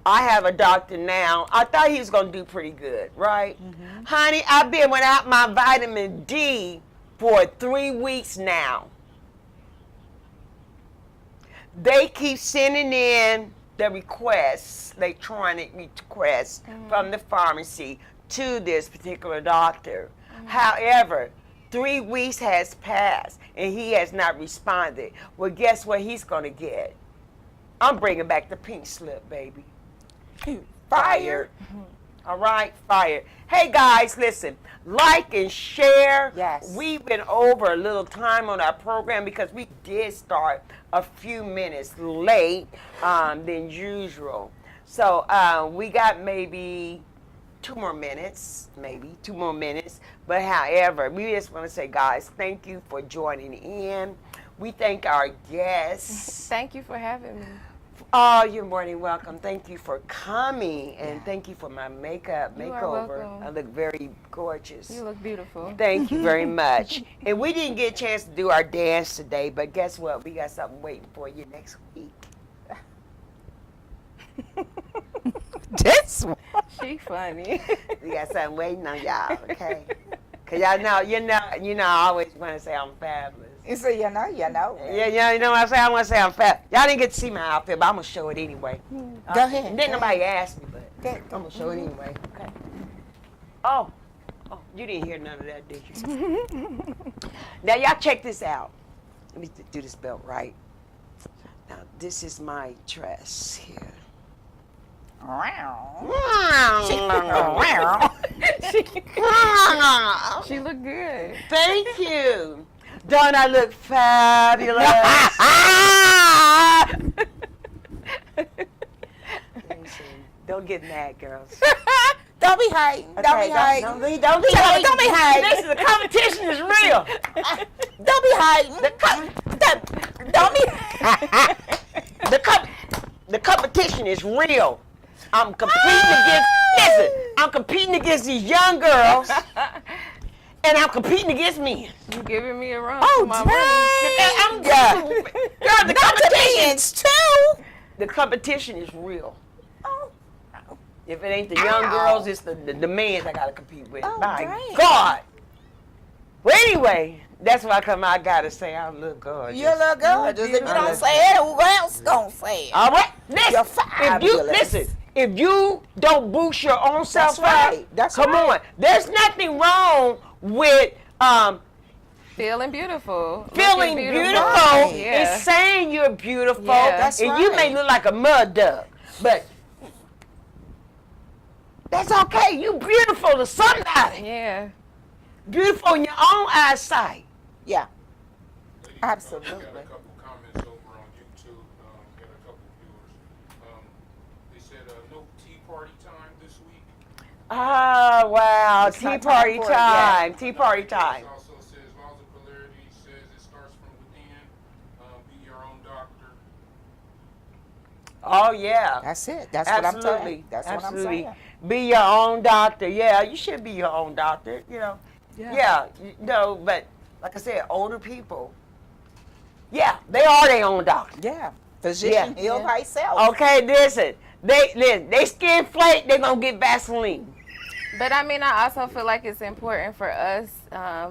I have a doctor now. I thought he was going to do pretty good, right? Honey, I've been without my vitamin D for 3 weeks now. They keep sending in the requests, electronic requests from the pharmacy to this particular doctor. However, 3 weeks has passed and he has not responded. Well, guess what he's going to get? I'm bringing back the pink slip, baby. Fired. All right, fired. Hey guys, listen, like and share. Yes. We went over a little time on our program because we did start a few minutes late than usual. So we got maybe 2 more minutes, But however, we just want to say, guys, thank you for joining in. We thank our guests. Thank you for having me. Oh, you're more than welcome. Thank you for coming, and thank you for my makeup You are makeover. welcome. I look very gorgeous. You look beautiful. Thank you very much. And we didn't get a chance to do our dance today, but guess what? We got something waiting for you next week. This one. She funny. We got something waiting on y'all, okay? Cause y'all know, I always want to say I'm fabulous. You say, you know. Yeah, you know what I'm saying? I want to say I'm fat. Y'all didn't get to see my outfit, but I'm gonna show it anyway. Go ahead. Didn't nobody ask me, but Go- I'm gonna show it anyway. Okay. Oh, you didn't hear none of that, did you? Now y'all check this out. Let me do this belt right. Now this is my dress here. She look good. Thank you. Don't I look fabulous? get mad, girls. Don't be hating. Don't Okay, be hating. Don't be Don't be hating. Listen, the competition is real. Don't be hating. Don't be. The competition is real. I'm competing against. Listen, I'm competing against these young girls, and I'm competing against men. You giving me a run Oh, for my money. Girl, the Not the competition. men's too. The competition is real. Oh, If it ain't the young Ow. girls, it's the men I gotta compete with. Oh, My dang. God. Well, anyway, that's why I gotta say I look gorgeous. you look gorgeous. If you don't say it, who else gonna say it? All right, listen. You're If you fabulous. listen, if you don't boost your own self right. up, That's come right. on. There's nothing wrong with Feeling beautiful. feeling Looking beautiful. Right. Yeah. And saying you're beautiful. Yeah. That's and you may right. look like a mud duck, but that's okay. You beautiful to somebody. Yeah. Beautiful in your own eyesight. Yeah, Ladies, absolutely. Got a couple comments over on YouTube. Got a couple viewers. They said no tea party time this week. Ah, wow. It's Tea not party time for it yet. time. Tea party time. It also says laws of polarity says it starts from within. Be your own doctor. Oh, yeah. That's it. That's what I'm Absolutely. saying. That's what I'm Absolutely. saying. Be your own doctor. Yeah, you should be your own doctor, you know. Yeah, but like I said, older people, yeah, they are their own doctor. Yeah. Physician Yeah. heal thyself. Okay, listen, they skin flake, they gonna get Vaseline. But I mean, I also feel like it's important for us,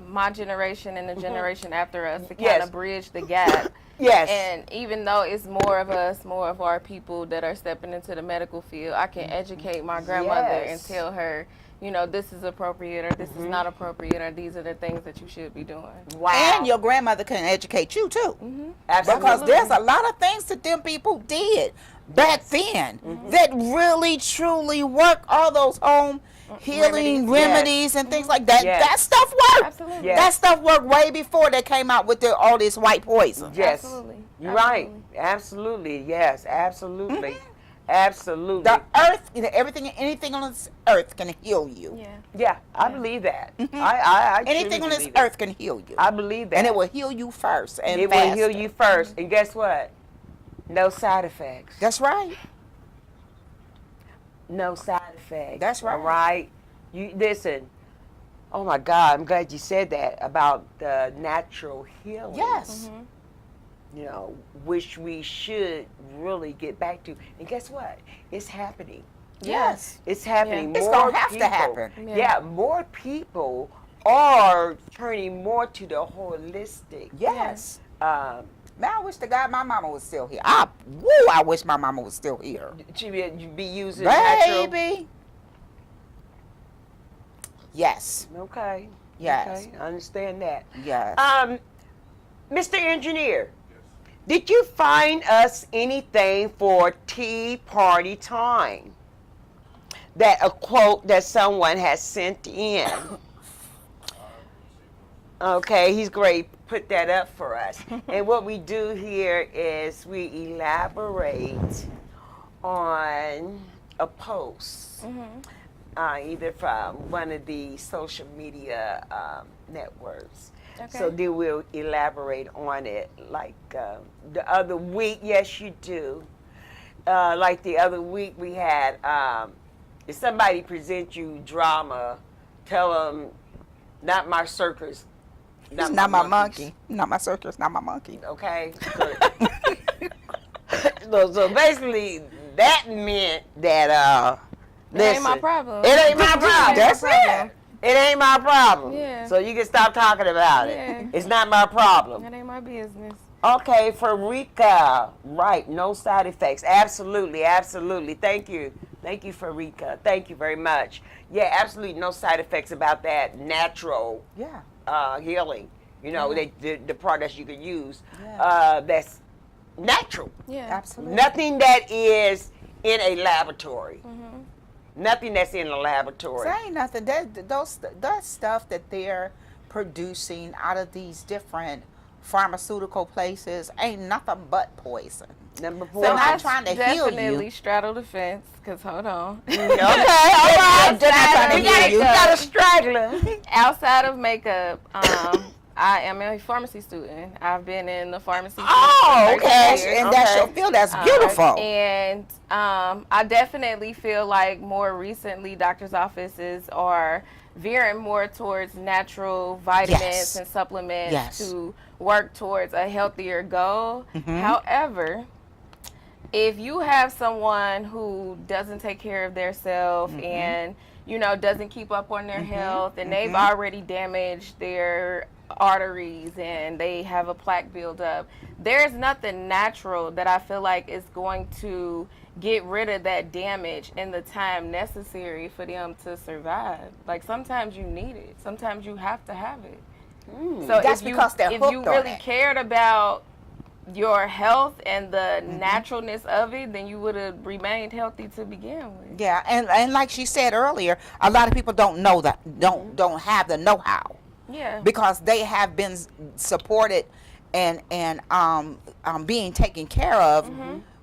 my generation and the generation after us, to kind Yes. of bridge the gap. Yes. And even though it's more of us, more of our people that are stepping into the medical field, I can educate my grandmother and Yes. tell her, you know, this is appropriate or this is not appropriate or these are the things that you should be doing. Wow. And your grandmother can educate you too. Absolutely. Because there's a lot of things that them people did back then that really truly work. All those home healing remedies and things like that. Yes. That stuff worked. Absolutely. Yes. That stuff worked way before they came out with all this white poison. Yes. Absolutely. You're right. Absolutely. Yes. Absolutely. Absolutely. The earth, everything, anything on this earth can heal you. Yeah. Yeah, I believe that. I Anything truly on this believe it. earth can heal you. I believe that. And it will heal you first and It faster. will heal you first. And guess what? No side effects. That's right. No side effects. That's right. All right. You listen. Oh my God, I'm glad you said that about the natural healing. Yes. You know, which we should really get back to. And guess what? It's happening. Yes. It's happening. It's More gonna have to people- happen. Yeah, more people are turning more to the holistic. Yes. Um, Man, I wish to God my mama was still here. I wish my mama was still here. to be using natural. Baby. Yes. Okay. Yes. Okay. I understand that. Yes. Mr. Engineer, did you find us anything for tea party time? That a quote that someone has sent in. Okay, he's great. Put that up for us. And what we do here is we elaborate on a post, either from one of the social media networks. Okay. So then we'll elaborate on it. Like the other week, yes, you do. Like the other week, we had if somebody presents you drama, tell them, not my circus. It's not my monkeys." monkey. Not my circus, not my monkey. Okay. So basically, that meant that It ain't my listen, problem. It ain't my problem. That's problem. It ain't my problem. Yeah. So you can stop talking about Yeah. it. It's not my problem. That ain't my business. Okay, Farika. Right, no side effects. Absolutely, absolutely. Thank you. Thank you, Farika. Thank you very much. Yeah, absolutely no side effects about that natural Yeah. healing. You know, the products you can use Yeah. that's natural. Yeah. Absolutely. Nothing that is in a laboratory. Nothing that's in a laboratory. Say nothing. That stuff that they're producing out of these different pharmaceutical places ain't nothing but poison. Number 4. So I I'm trying to heal definitely you. straddle the fence, because hold on. Okay, all right. I'm just trying to heal You you. got a straggler. Outside of makeup, I am a pharmacy student. I've been in the pharmacy Oh, for 13 okay. years. And that's your field. That's beautiful. And I definitely feel like more recently doctor's offices are veering more towards natural vitamins Yes. and supplements Yes. to work towards a healthier goal. Mm-hmm. However, if you have someone who doesn't take care of themselves Mm-hmm. and doesn't keep up on their health, and they've already damaged their arteries and they have a plaque buildup, there's nothing natural that I feel like is going to get rid of that damage in the time necessary for them to survive. Like, sometimes you need it. Sometimes you have to have it. So That's if you, because they're if hooked you on really it. cared about your health and the naturalness of it, then you would have remained healthy to begin with. Yeah, and like she said earlier, a lot of people don't know that, don't have the know-how, Yeah. because they have been supported and being taken care of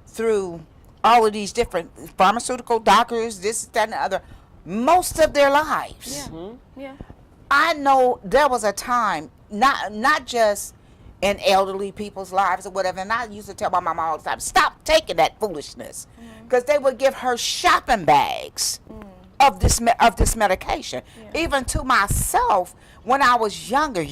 through all of these different pharmaceutical doctors, this, that, and the other, most of their lives. Yeah. Yeah. I know there was a time, not just in elderly people's lives or whatever, and I used to tell my mama all the time, stop taking that foolishness, because they would give her shopping bags of this medication. Even to myself, when I was younger,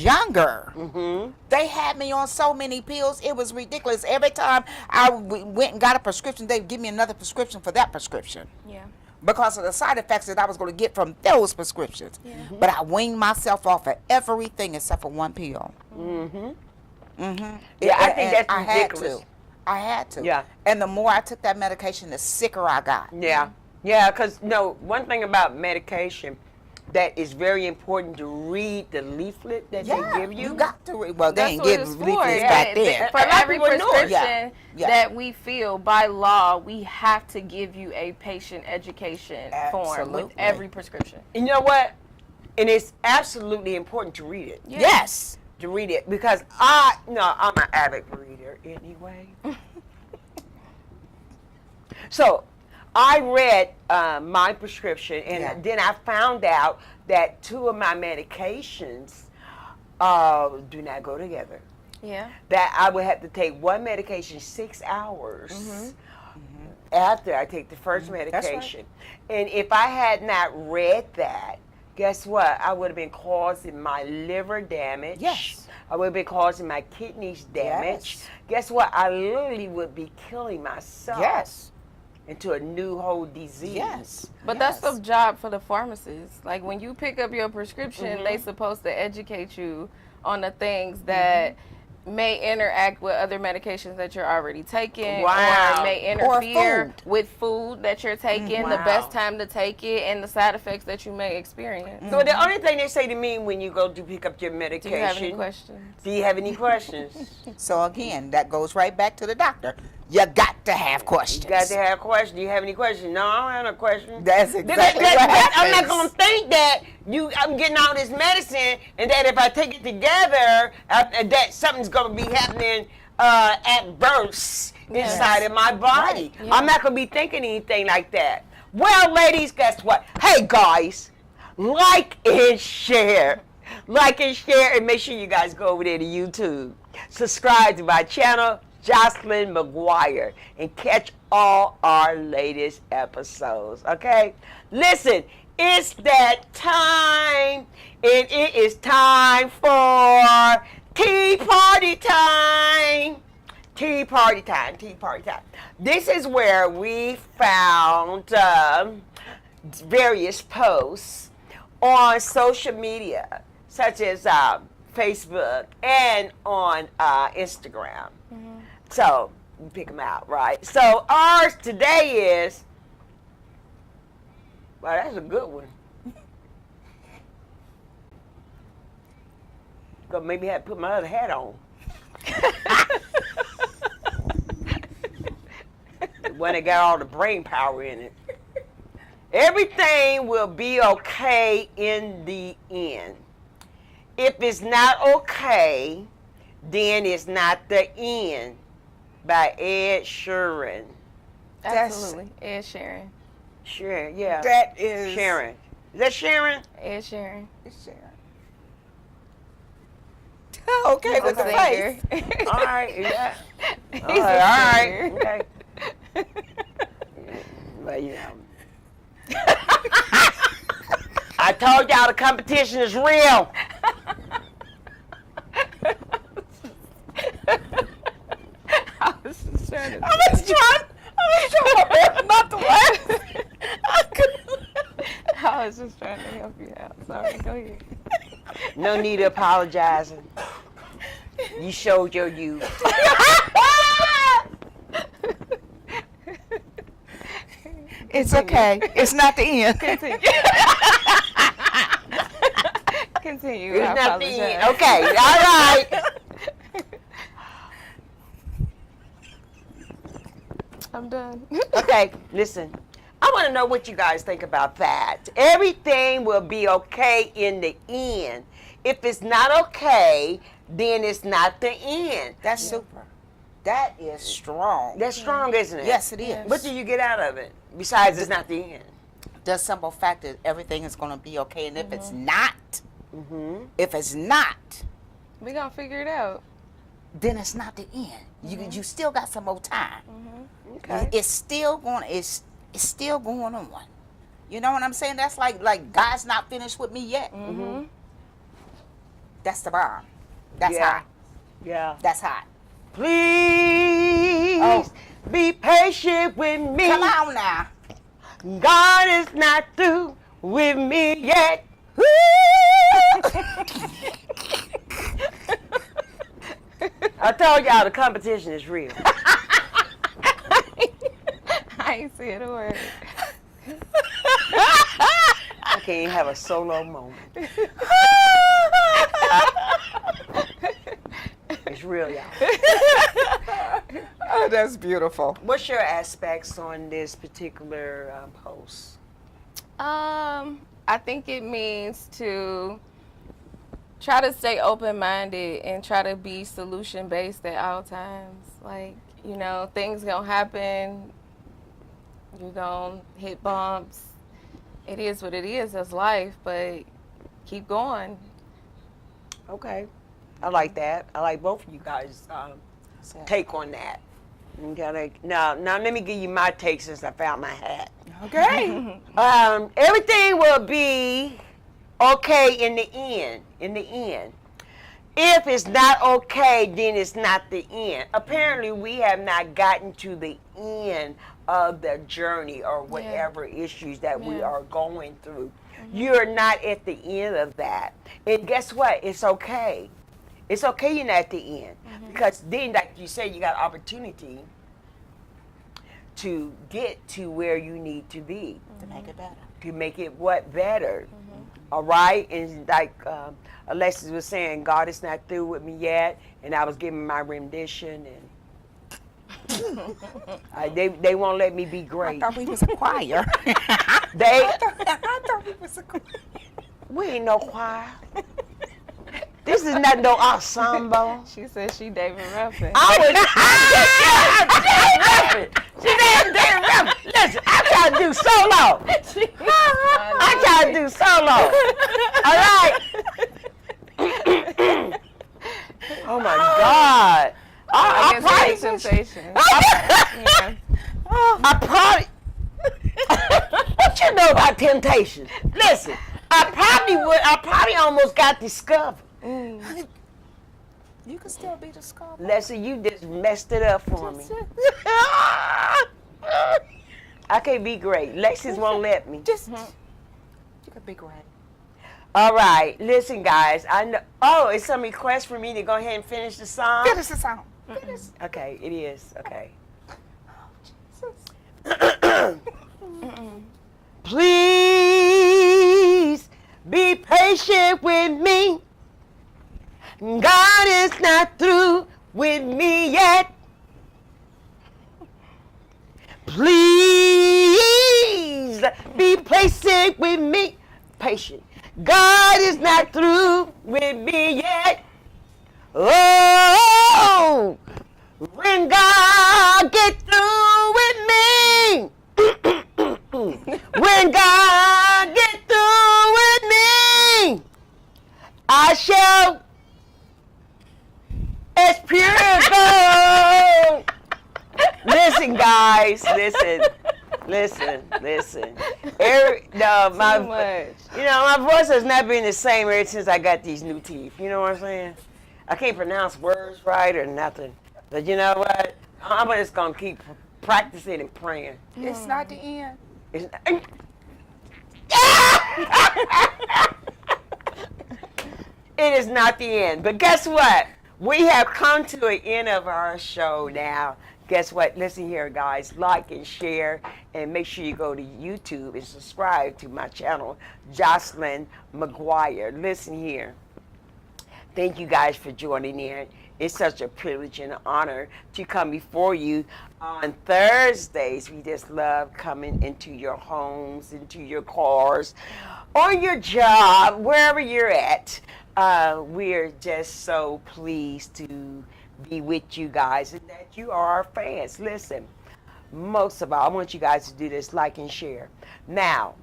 they had me on so many pills, it was ridiculous. Every time I went and got a prescription, they'd give me another prescription for that prescription, Yeah. because of the side effects that I was going to get from those prescriptions. But I weaned myself off of everything except for one pill. Yeah, I think that's I ridiculous. had to. Yeah. And the more I took that medication, the sicker I got. Yeah. Yeah, because, one thing about medication that is very important to read the leaflet that they give you. You got to read. Well, they That's ain't what give it's for. leaflets Yeah, back then. For A lot of every people know it. prescription Yeah. that we feel by law, we have to give you a patient education form with Absolutely. every prescription. You know what? And it's absolutely important to read it. Yes. To read it, because I'm an avid reader anyway. So I read my prescription, and then I found out that 2 of my medications do not go together. Yeah. That I would have to take one medication 6 hours after I take the first medication. And if I had not read that, guess what? I would have been causing my liver damage. Yes. I would have been causing my kidneys damage. Yes. Guess what? I literally would be killing myself Yes. into a new whole disease. Yes. But that's the job for the pharmacist. Like, when you pick up your prescription, they supposed to educate you on the things that may interact with other medications that you're already taking, Wow. or may Or interfere food. with food that you're taking, the Wow. best time to take it, and the side effects that you may experience. So the only thing they say to me when you go to pick up your Do medication. you have any questions? Do you have any questions? So again, that goes right back to the doctor. You got to have questions. You got to have questions. Do you have any questions? No, I don't have no questions. That's exactly what I'm not happens. going to think that I'm getting all this medicine and that if I take it together, that something's going to be happening adverse inside of my body. Right. I'm not going to be thinking anything like that. Well, ladies, guess what? Hey, guys, like and share. Like and share, and make sure you guys go over there to YouTube. Subscribe to my channel, Jocelyn McGuire, and catch all our latest episodes, okay? Listen, it's that time, and it is time for tea party time. Tea party time, tea party time. This is where we found various posts on social media, such as Facebook and on Instagram. So, you pick them out, right? So, ours today is, well, that's a good one. Gonna make me have to put my other hat on. The one that got all the brain power in it. Everything will be okay in the end. If it's not okay, then it's not the end by Ed Sheeran. Absolutely. Ed Sheeran. Sharon, yeah. That is Sharon. Is that Sharon? Ed Sheeran. It's Sharon. Okay, He's with a the singer. face. All right, yeah. He's All a right, singer. okay. But you know. I told y'all the competition is real. I was just trying to. I was trying not to laugh. I was just trying to help you out. Sorry, go ahead. No need to apologizing. You showed your youth. It's okay. It's not the end. Continue. Continue. It's I not the apologize. end. Okay, all right. I'm done. Okay, listen. I want to know what you guys think about that. Everything will be okay in the end. If it's not okay, then it's not the end. That's super. That is strong. That's strong, isn't it? Yes, it is. What do you get out of it? Besides, it's not the end. The simple fact that everything is going to be okay, and if it's not, if it's not, We gonna figure it out. then it's not the end. You still got some more time. Okay. It's still going. It's still going on. You know what I'm saying? That's like God's not finished with me yet. That's the bomb. That's Yeah. hot. Yeah. That's hot. Please be patient with me. Come on now. God is not through with me yet. I told y'all the competition is real. I ain't saying a word. I can't even have a solo moment. It's real, y'all. Oh, that's beautiful. What's your aspects on this particular post? I think it means to try to stay open-minded and try to be solution-based at all times. Like, you know, things gonna happen. You're gonna hit bumps. It is what it is. That's life, but keep going. Okay. I like that. I like both of you guys' take on that. Okay. Now let me give you my take since I found my hat. Okay. Everything will be okay in the end. In the end. If it's not okay, then it's not the end. Apparently, we have not gotten to the end of the journey or whatever issues that we are going through. You're not at the end of that. And guess what? It's okay. It's okay you're not at the end. Because then, like you said, you got opportunity to get to where you need to be. To make it better. To make it what better. All right? And like Alexis was saying, God is not through with me yet. And I was giving my rendition and they won't let me be I great. thought we was a choir. They I thought we was a choir. we ain't no choir. This is not no ensemble. She said she David Ruffin. I was She didn't listen, I try to do solo. I try to do solo. All right. Oh my God. I Against probably temptation. Yeah. I probably what you know about temptation? Listen, I probably almost got discovered. You can still be discovered. Leslie, you just messed it up for me. I can't be great. Lexus won't let me. Just you could be great. All right, listen, guys. I know. Oh, it's some request for me to go ahead and finish the song. Finish the song. Finish. Okay, it is. Okay. Please be patient with me. God is not through with me yet. Please be patient with me. Patient. God is not through with me yet. Oh, when God get through with me, when God get through with me, I shall as pure gold. Listen, guys, listen. My voice has not been the same ever since I got these new teeth. You know what I'm saying? I can't pronounce words right or nothing. But you know what? I'm just gonna keep practicing and praying. It's not the end. It's not, it is not the end. But guess what? We have come to the end of our show now. Guess what? Listen here, guys. Like and share, and make sure you go to YouTube and subscribe to my channel, Jocelyn McGuire. Listen here. Thank you guys for joining in. It's such a privilege and an honor to come before you on Thursdays. We just love coming into your homes, into your cars, on your job, wherever you're at. We're just so pleased to be with you guys and that you are our fans. Listen, most of all, I want you guys to do this, like and share. Now,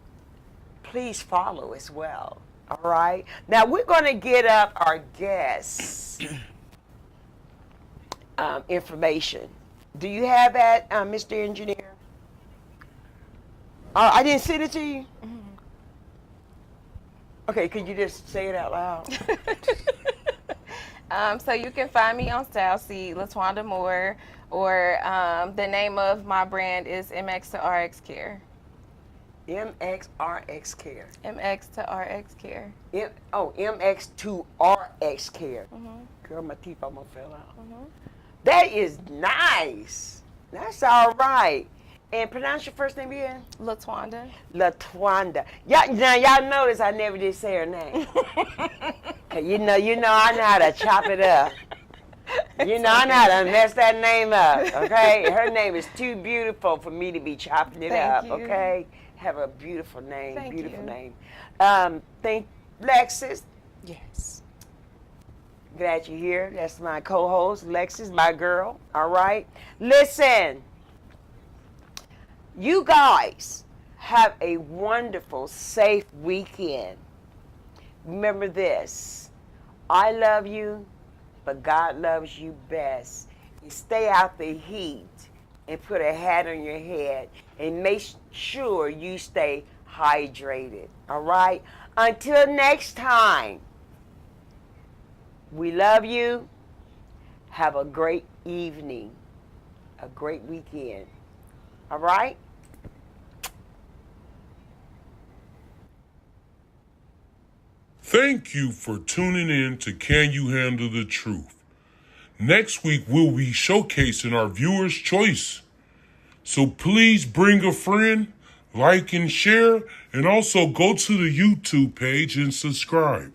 please follow as well. All right? Now, we're going to get up our guests' information. Do you have that, Mr. Engineer? I didn't send it to you? Mm-hmm. Okay, could you just say it out loud? So you can find me on Stylese, LaTwanda Moore, or the name of my brand is MX to RX Care. MXRX Care. MX to RX Care. MX to RX Care. Mm-hmm. Girl, my teeth almost fell out. Mm-hmm. That is nice. That's all right. And pronounce your first name again? LaTwanda. LaTwanda. Y'all notice I never did say her name. You know I know how to chop it up. I know how to mess that name up, okay? Her name is too beautiful for me to be chopping it up, okay? Have a beautiful name, name. Thank Lexus. Yes. Glad you're here. That's my co-host, Lexus, my girl, all right? Listen, you guys have a wonderful, safe weekend. Remember this, I love you, but God loves you best. You stay out the heat and put a hat on your head and make sure you stay hydrated, all right? Until next time, we love you. Have a great evening, a great weekend, all right? Thank you for tuning in to Can You Handle the Truth? Next week, we'll be showcasing our viewer's choice. So please bring a friend, like and share, and also go to the YouTube page and subscribe.